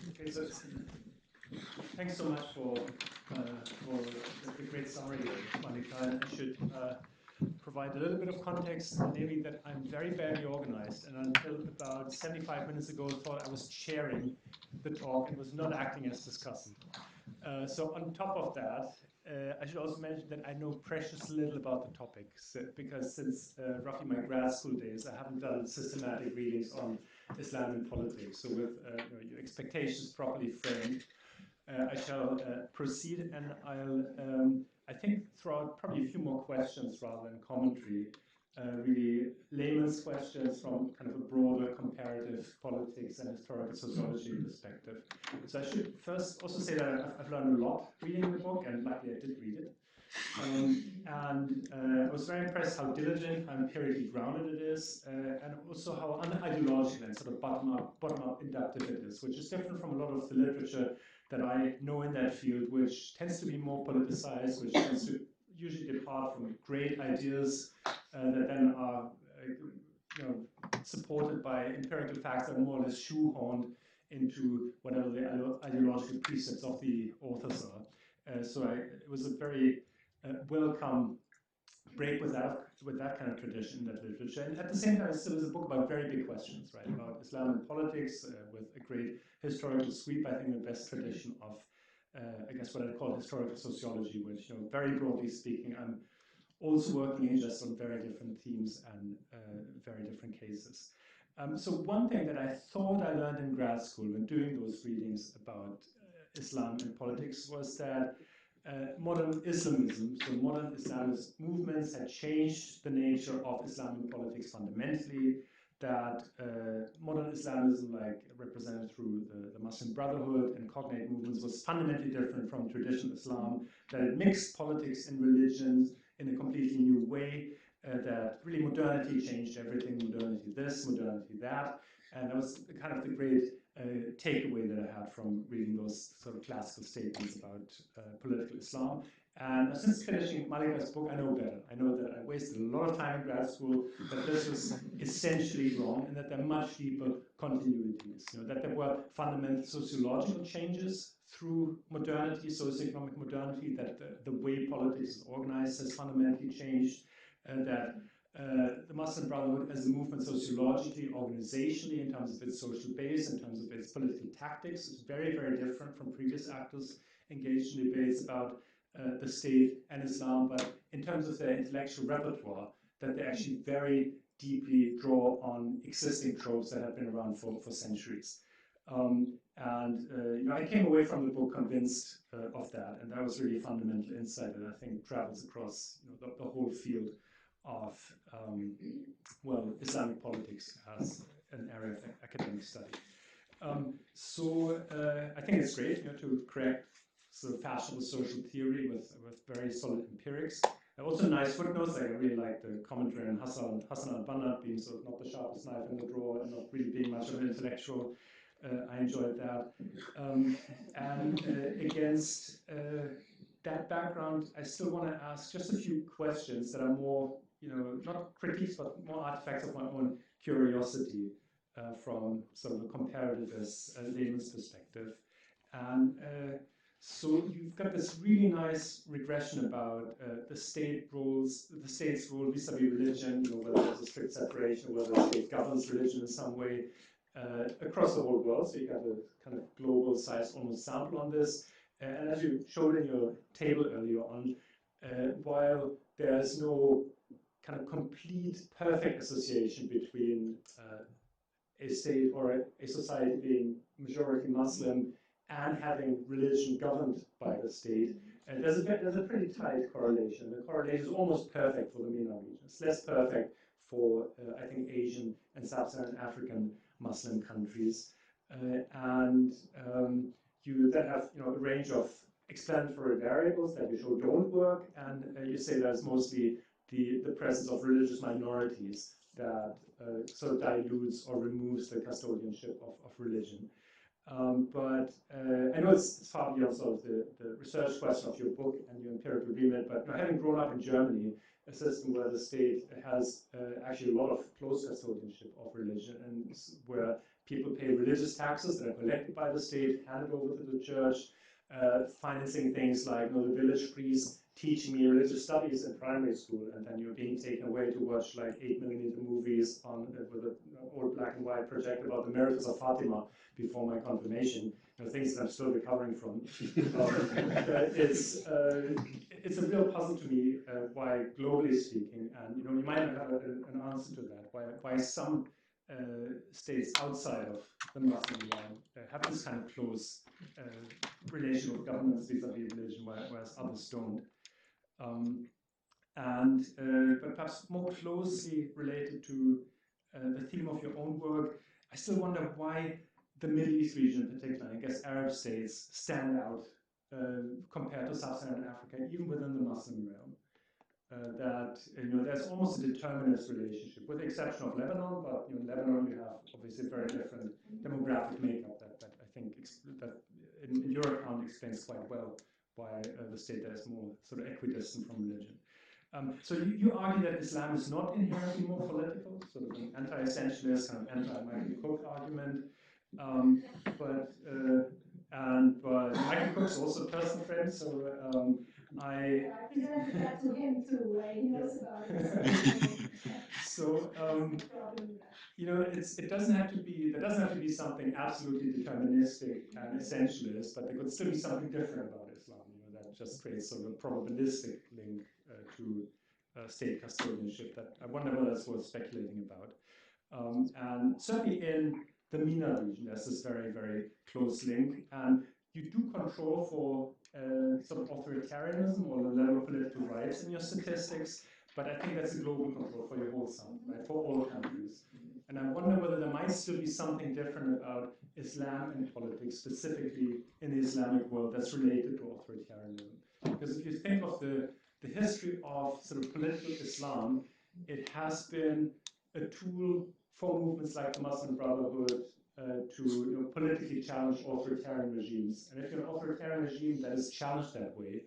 Okay, so thanks so much for the great summary, Malika. I should provide a little bit of context, maybe that I'm very badly organized, and until about 75 minutes ago, thought I was chairing the talk and was not acting as discussant. So on top of that, I should also mention that I know precious little about the topics, because since roughly my grad school days, I haven't done systematic readings on Islam and politics. So with your expectations properly framed, I shall proceed, and I'll, I think, throw out probably a few more questions rather than commentary, really layman's questions from kind of a broader comparative politics and historical sociology perspective. So I should first also say that I've learned a lot reading the book, and luckily I did read it. I was very impressed how diligent, how empirically grounded it is, and also how unideological and sort of bottom-up inductive it is, which is different from a lot of the literature that I know in that field, which tends to be more politicized, which tends to usually depart from great ideas that then are supported by empirical facts that are more or less shoehorned into whatever the ideological precepts of the authors are. So it was a very welcome break with that kind of tradition in that literature. And at the same time, it still is a book about very big questions, right? About Islam and politics, with a great historical sweep. I think the best tradition of, I guess, what I call historical sociology, which, very broadly speaking, I'm also working in just on very different themes and very different cases. So one thing that I thought I learned in grad school when doing those readings about Islam and politics was that modern Islamism, so modern Islamist movements, had changed the nature of Islam and politics fundamentally, that modern Islamism, like represented through the Muslim Brotherhood and cognate movements, was fundamentally different from traditional Islam, that it mixed politics and religions in a completely new way, that really modernity changed everything, modernity this, modernity that, and that was kind of the great takeaway that I had from reading those sort of classical statements about political Islam. And since finishing Malika's book, I know better. I know that I wasted a lot of time in grad school, that this was essentially wrong, and that there are much deeper continuities. That there were fundamental sociological changes through modernity, socioeconomic modernity, that the way politics is organized has fundamentally changed, and that the Muslim Brotherhood as a movement sociologically, organizationally, in terms of its social base, in terms of its political tactics, is very, very different from previous actors engaged in debates about the state and Islam, but in terms of their intellectual repertoire, that they actually very deeply draw on existing tropes that have been around for centuries. I came away from the book convinced of that, and that was really a fundamental insight that I think travels across the whole field of Islamic politics as an area of academic study. I think it's great to correct sort of fashionable social theory with very solid empirics. Also nice footnotes. I really like the commentary on Hassan al-Banna being sort of not the sharpest knife in the drawer and not really being much of an intellectual. I enjoyed that. Against that background, I still want to ask just a few questions that are more, not critiques, but more artifacts of my own curiosity from sort of a comparativist layman's perspective. So you've got this really nice regression about the state's role vis-a-vis religion, whether there's a strict separation, whether the state governs religion in some way across the whole world. So you got a kind of global size almost sample on this. And as you showed in your table earlier on, while there's no kind of complete perfect association between a state or a society being majority Muslim and having religion governed by the state, there's a pretty tight correlation. The correlation is almost perfect for the MENA region. It's less perfect for, I think, Asian and Sub-Saharan African Muslim countries. You then have a range of explanatory variables that you show don't work, and you say there's mostly the presence of religious minorities that sort of dilutes or removes the custodianship of religion. But I know it's far beyond sort of the research question of your book and your empirical remit, but having grown up in Germany, a system where the state has actually a lot of close custodianship of religion, and where people pay religious taxes that are collected by the state, handed over to the church, financing things like the village priest teaching me religious studies in primary school, and then you're being taken away to watch like 8mm movies on with an old black and white projector about the miracles of Fatima before my confirmation. Things that I'm still recovering from. It's a real puzzle to me why, globally speaking, and you might not have an answer to that, why some states outside of the Muslim realm have this kind of close relation with governments vis-a-vis religion, whereas others don't. But perhaps more closely related to the theme of your own work, I still wonder why the Middle East region in particular, I guess Arab states, stand out compared to Sub-Saharan Africa, even within the Muslim realm. There's almost a determinist relationship, with the exception of Lebanon, but in Lebanon you have obviously a very different demographic makeup that I think that in your account explains quite well why the state there is more sort of equidistant from religion. So you argue that Islam is not inherently more political, sort of an anti-essentialist, kind of anti-Michael Cook argument. But Michael Cook's also a personal friend, so I presented that to him too. He knows about it. So it doesn't have to be. There doesn't have to be something absolutely deterministic and essentialist, but there could still be something different about Islam. That just creates sort of a probabilistic link to state custodianship. That I wonder whether that's worth speculating about. And certainly in the MENA region, there's this very, very close link, and you do control for sort of authoritarianism or the level of political rights in your statistics, but I think that's a global control for your whole sum, right, for all countries. And I wonder whether there might still be something different about Islam and politics, specifically in the Islamic world, that's related to authoritarianism. Because if you think of the history of sort of political Islam, it has been a tool for movements like the Muslim Brotherhood to politically challenge authoritarian regimes. And if you're an authoritarian regime that is challenged that way,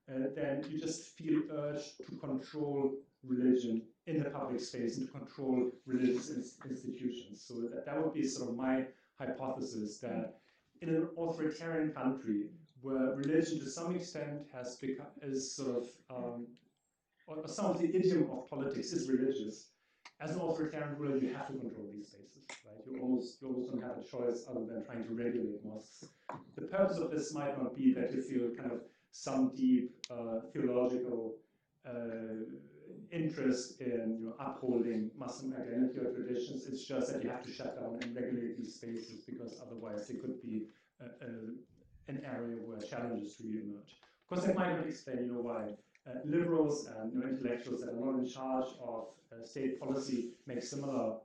then you just feel urged to control religion in the public space and to control religious institutions. So that would be sort of my hypothesis, that in an authoritarian country where religion to some extent has become, is sort of, or some of the idiom of politics is religious, as an authoritarian ruler, you have to control these spaces, right? You almost don't have a choice other than trying to regulate mosques. The purpose of this might not be that you feel kind of some deep theological interest in upholding Muslim identity or traditions. It's just that you have to shut down and regulate these spaces because otherwise they could be an area where challenges to you emerge. Of course, that might not explain why liberals and intellectuals that are not in charge of state policy make similar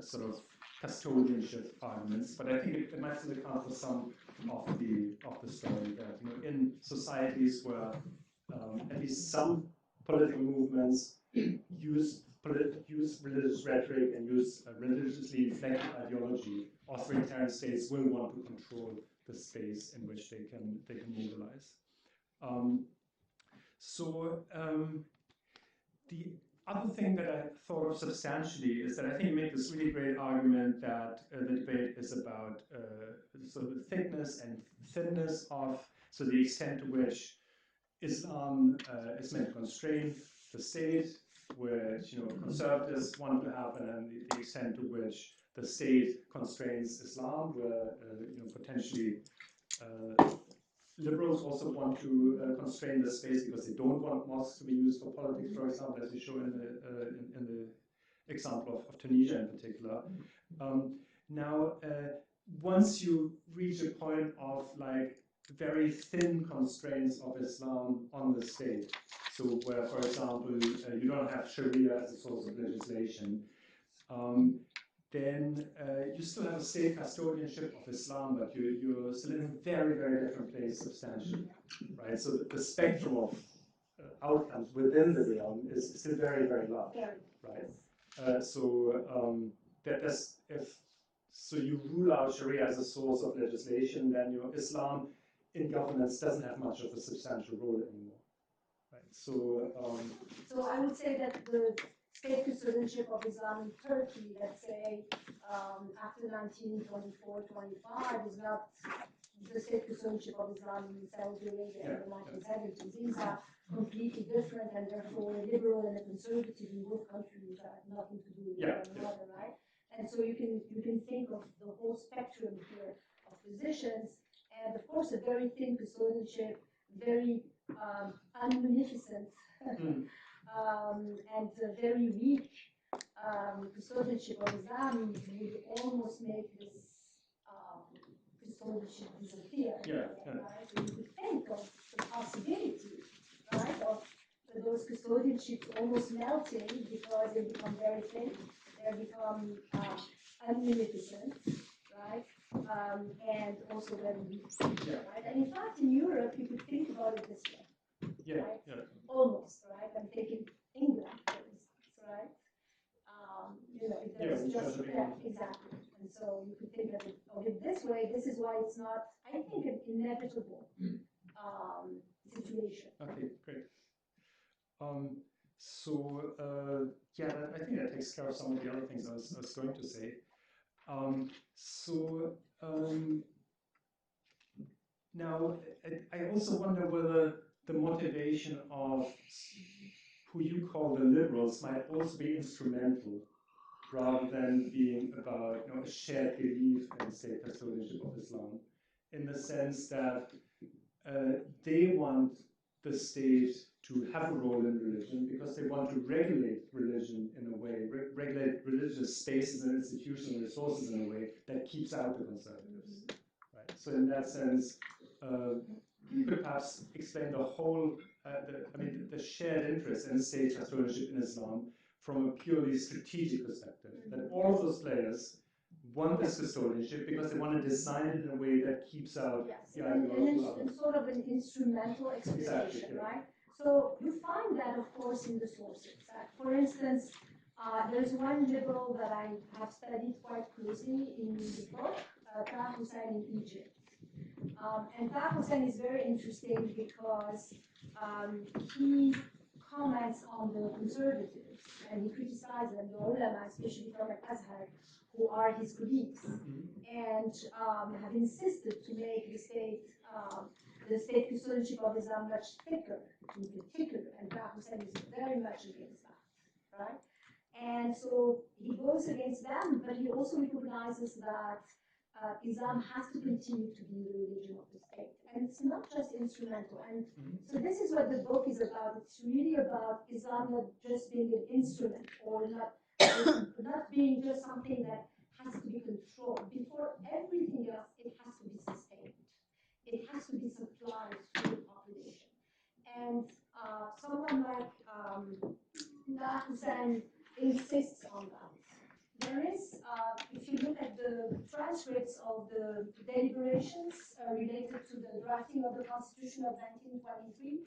sort of custodianship arguments, but I think it might still account for some of the story that in societies where at least some political movements use religious rhetoric and use religiously inflected ideology, authoritarian states will want to control the space in which they can mobilize. The other thing that I thought of substantially is that I think you make this really great argument that the debate is about sort of the thickness and thinness of, so the extent to which Islam is meant to constrain the state, which conservatives want to have, and then the extent to which the state constrains Islam, where potentially liberals also want to constrain the space because they don't want mosques to be used for politics, for example, as you show in the example of Tunisia in particular. Now, once you reach a point of like very thin constraints of Islam on the state, so where, for example, you don't have Sharia as a source of legislation, then you still have a state custodianship of Islam, but you're still in a very, very different place substantially, right? So the spectrum of outcomes within the realm is still very, very large, right? So you rule out Sharia as a source of legislation, then your Islam in governance doesn't have much of a substantial role anymore, right? So I would say that the state custodianship of Islam in Turkey, let's say, after 1924-25, is not the state custodianship of Islam in Saudi Arabia in the 1970s. These are completely different, and therefore a liberal and a conservative in both countries have nothing to do with one another, right? And so you can think of the whole spectrum here of positions, and of course a very thin custodianship, very unmunificent, and very weak custodianship of Islam would almost make this custodianship disappear. Right? So you could think of the possibility, right, of those custodianships almost melting because they become very thin, they become unmunificent, right, and also very weak, right? And in fact, in Europe, you could think about it this way, right? Almost, right? I'm thinking England, for instance, right? If there's just exactly. And so you could think of it this way. This is why it's not, I think, an inevitable situation. Okay, great. I think that takes care of some of the other things I was going to say. Now, I also wonder whether the motivation of who you call the liberals might also be instrumental rather than being about a shared belief in state custodianship of Islam, in the sense that they want the state to have a role in religion because they want to regulate religion in a way, regulate religious spaces and institutional resources in a way that keeps out the conservatives. Right? So in that sense, you could perhaps explain the whole, the shared interest in state custodianship in Islam from a purely strategic perspective, that all of those players want this custodianship because they want to design it in a way that keeps out the ideological. And sort of an instrumental explanation, right? So you find that, of course, in the sources. For instance, there's one liberal that I have studied quite closely in the book, Taha Hussein in Egypt. And Taha Hussein is very interesting because he comments on the conservatives and he criticizes them, the ulama, especially from Al-Azhar, who are his colleagues, and have insisted to make the state custodianship of Islam much thicker, in particular, and Taha Hussein is very much against that, right? And so he goes against them, but he also recognizes that Islam has to continue to be the religion of the state, and it's not just instrumental. And so this is what the book is about. It's really about Islam not just being an instrument, or not being just something that has to be controlled. Before everything else, it has to be sustained. It has to be supplied to the population. And someone like Taha Hussein insists on that. There is, if you look at the transcripts of the deliberations related to the drafting of the Constitution of 1923,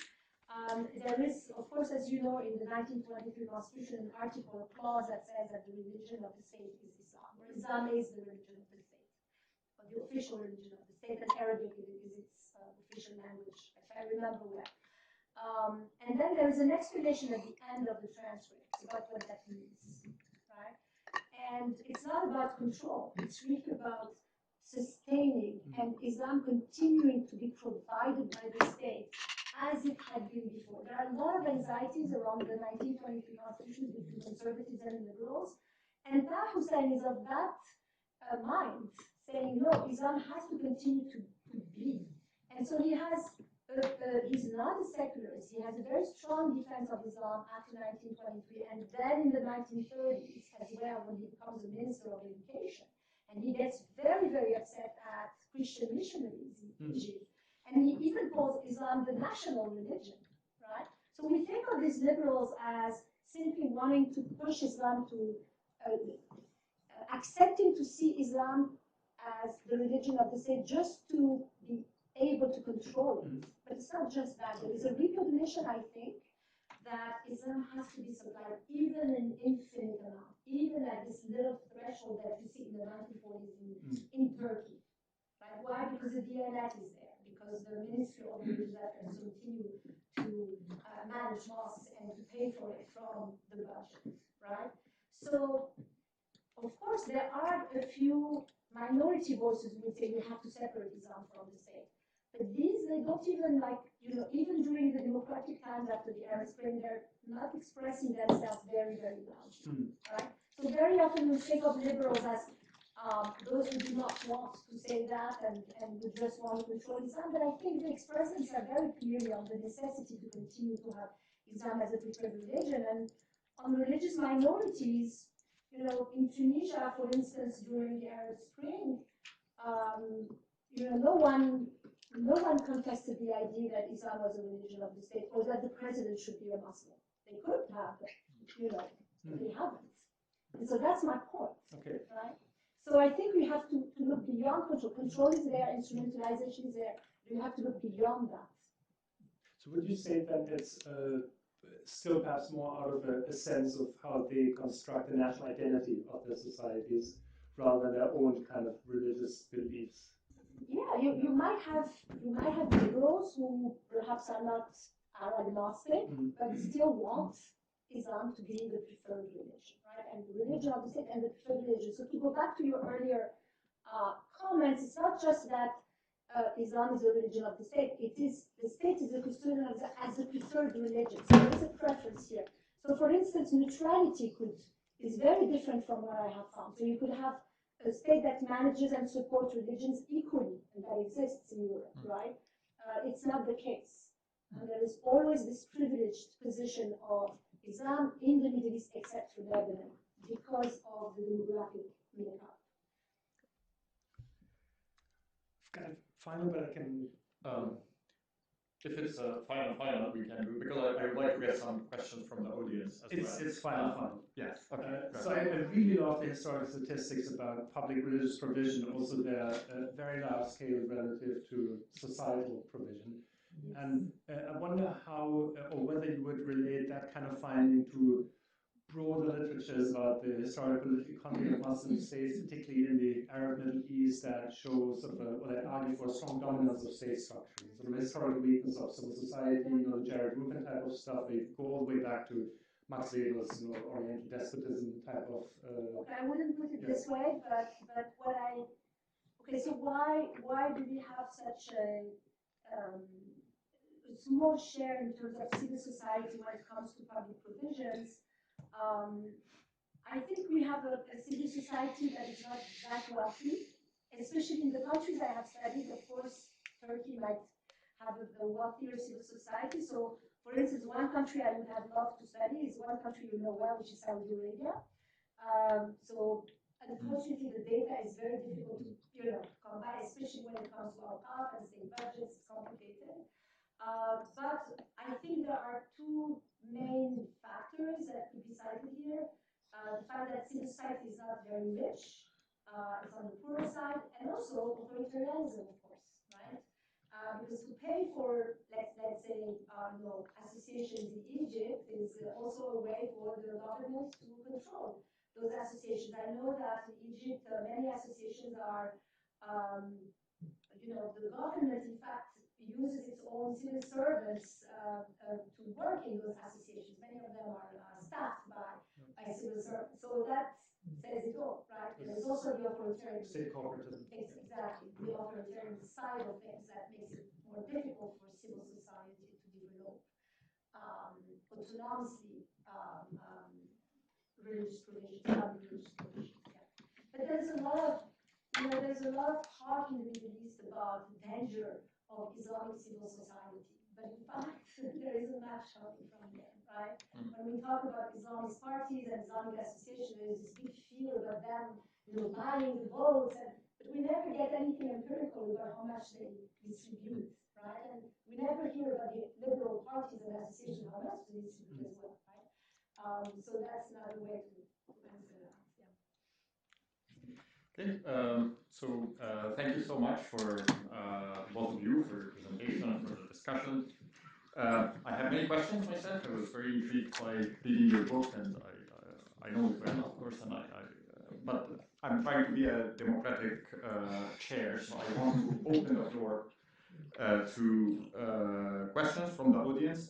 there is, of course, as you know, in the 1923 Constitution, an article, a clause that says that the religion of the state is Islam, or Islam is the religion of the state, or the official religion of the state, and Arabic is its official language, if I remember well. And then there is an explanation at the end of the transcript about what that means, right? And it's not about control, it's really about sustaining and Islam continuing to be provided by the state as it had been before. There are a lot of anxieties around the 1923 Constitution between conservatives and liberals, and Taha Hussein is of that mind, saying, no, Islam has to continue to be. And so he has he's not a secularist. He has a very strong defense of Islam after 1923, and then in the 1930s as well, when he becomes a minister of education. And he gets very, very upset at Christian missionaries in Egypt. And he even calls Islam the national religion, right? So we think of these liberals as simply wanting to push Islam to, accepting to see Islam as the religion of the state just to be able to control it. But it's not just that. There is a recognition, I think, that Islam has to be supplied even in infinite amount, even at this little threshold that you see in the 1940s in Turkey. Right? Why? Because the DNF is there, because the Ministry of Religious Affairs continue to manage mosques and to pay for it from the budget, right? So, of course, there are a few minority voices who would say we have to separate Islam from the state. But these, they don't even even during the democratic times after the Arab Spring, they're not expressing themselves very, very loudly, right? So very often we think of liberals as those who do not want to say that and who just want to control Islam. But I think they express themselves very clearly on the necessity to continue to have Islam as a preferred religion. And on religious minorities, in Tunisia, for instance, during the Arab Spring, no one contested the idea that Islam was a religion of the state or that the president should be a Muslim. They could have, but they haven't. And so that's my point. Okay. Right? So I think we have to look beyond control. Control is there, instrumentalization is there. We have to look beyond that. So would you say that it's still perhaps more out of a sense of how they construct the national identity of their societies rather than their own kind of religious beliefs? Yeah, you might have liberals who perhaps are not agnostic, but still want Islam to be the preferred religion, right? And the religion of the state and the preferred religion. So to go back to your earlier comments, it's not just that Islam is the religion of the state. It is the state is the custodian as the preferred religion. So there is a preference here. So for instance, neutrality is very different from what I have found. So you could have a state that manages and supports religions equally, and that exists in Europe, right? It's not the case. And there is always this privileged position of Islam in the Middle East, except for Lebanon, because of the demographic makeup. Kind of final, but I can. If it's final, we can do, because I would like to get some questions from the audience as well. It's final. Yes. Okay. So I really love the historical statistics about public religious provision, also their very large scale relative to societal provision. And I wonder how, or whether you would relate that kind of finding to broader literatures about the historical economy of Muslim states, particularly in the Arab Middle East, that shows sort of what I argue for a strong dominance of state structures, sort of historical weakness of civil society, the Jared Rubin type of stuff. We go all the way back to Max Weber's, Oriental despotism type of. Okay, I wouldn't put it this way, but so why do we have such a small share in terms of civil society when it comes to public provisions? I think we have a civil society that is not that wealthy, especially in the countries I have studied. Of course, Turkey might have a wealthier civil society. So, for instance, one country I would have loved to study is one country you know well, which is Saudi Arabia. So, unfortunately, the data is very difficult to come by, especially when it comes to awqaf and state budgets. It's complicated. But I think there are two main factors that could be cited here. The fact that civil society is not very rich, it's on the poorer side, and also authoritarianism, of course, right? Because to pay for, let's say, associations in Egypt is also a way for the government to control those associations. I know that in Egypt, many associations are, the government, in fact, uses its own civil servants to work in those associations. Many of them are staffed by civil servants. So that says it all, right? There's also the authoritarian. State corporatism. Exactly. The authoritarian side of things that makes it more difficult for civil society to develop autonomously religious provisions, religious provisions. Yeah. But there's a lot of talk in the Middle East about the danger of Islamic civil society. But in fact, there isn't much coming from them, right? When we talk about Islamist parties and Islamic associations, there is this big fear about them, buying the votes, but we never get anything empirical about how much they distribute, right? And we never hear about the liberal parties and associations, how much they distribute as well, right? So that's another way to answer that. Okay, thank you so much for both of you for your presentation and for the discussion. I have many questions myself. I was very intrigued by reading your book, and I know it well, of course, but I'm trying to be a democratic chair, so I want to open the floor to questions from the audience.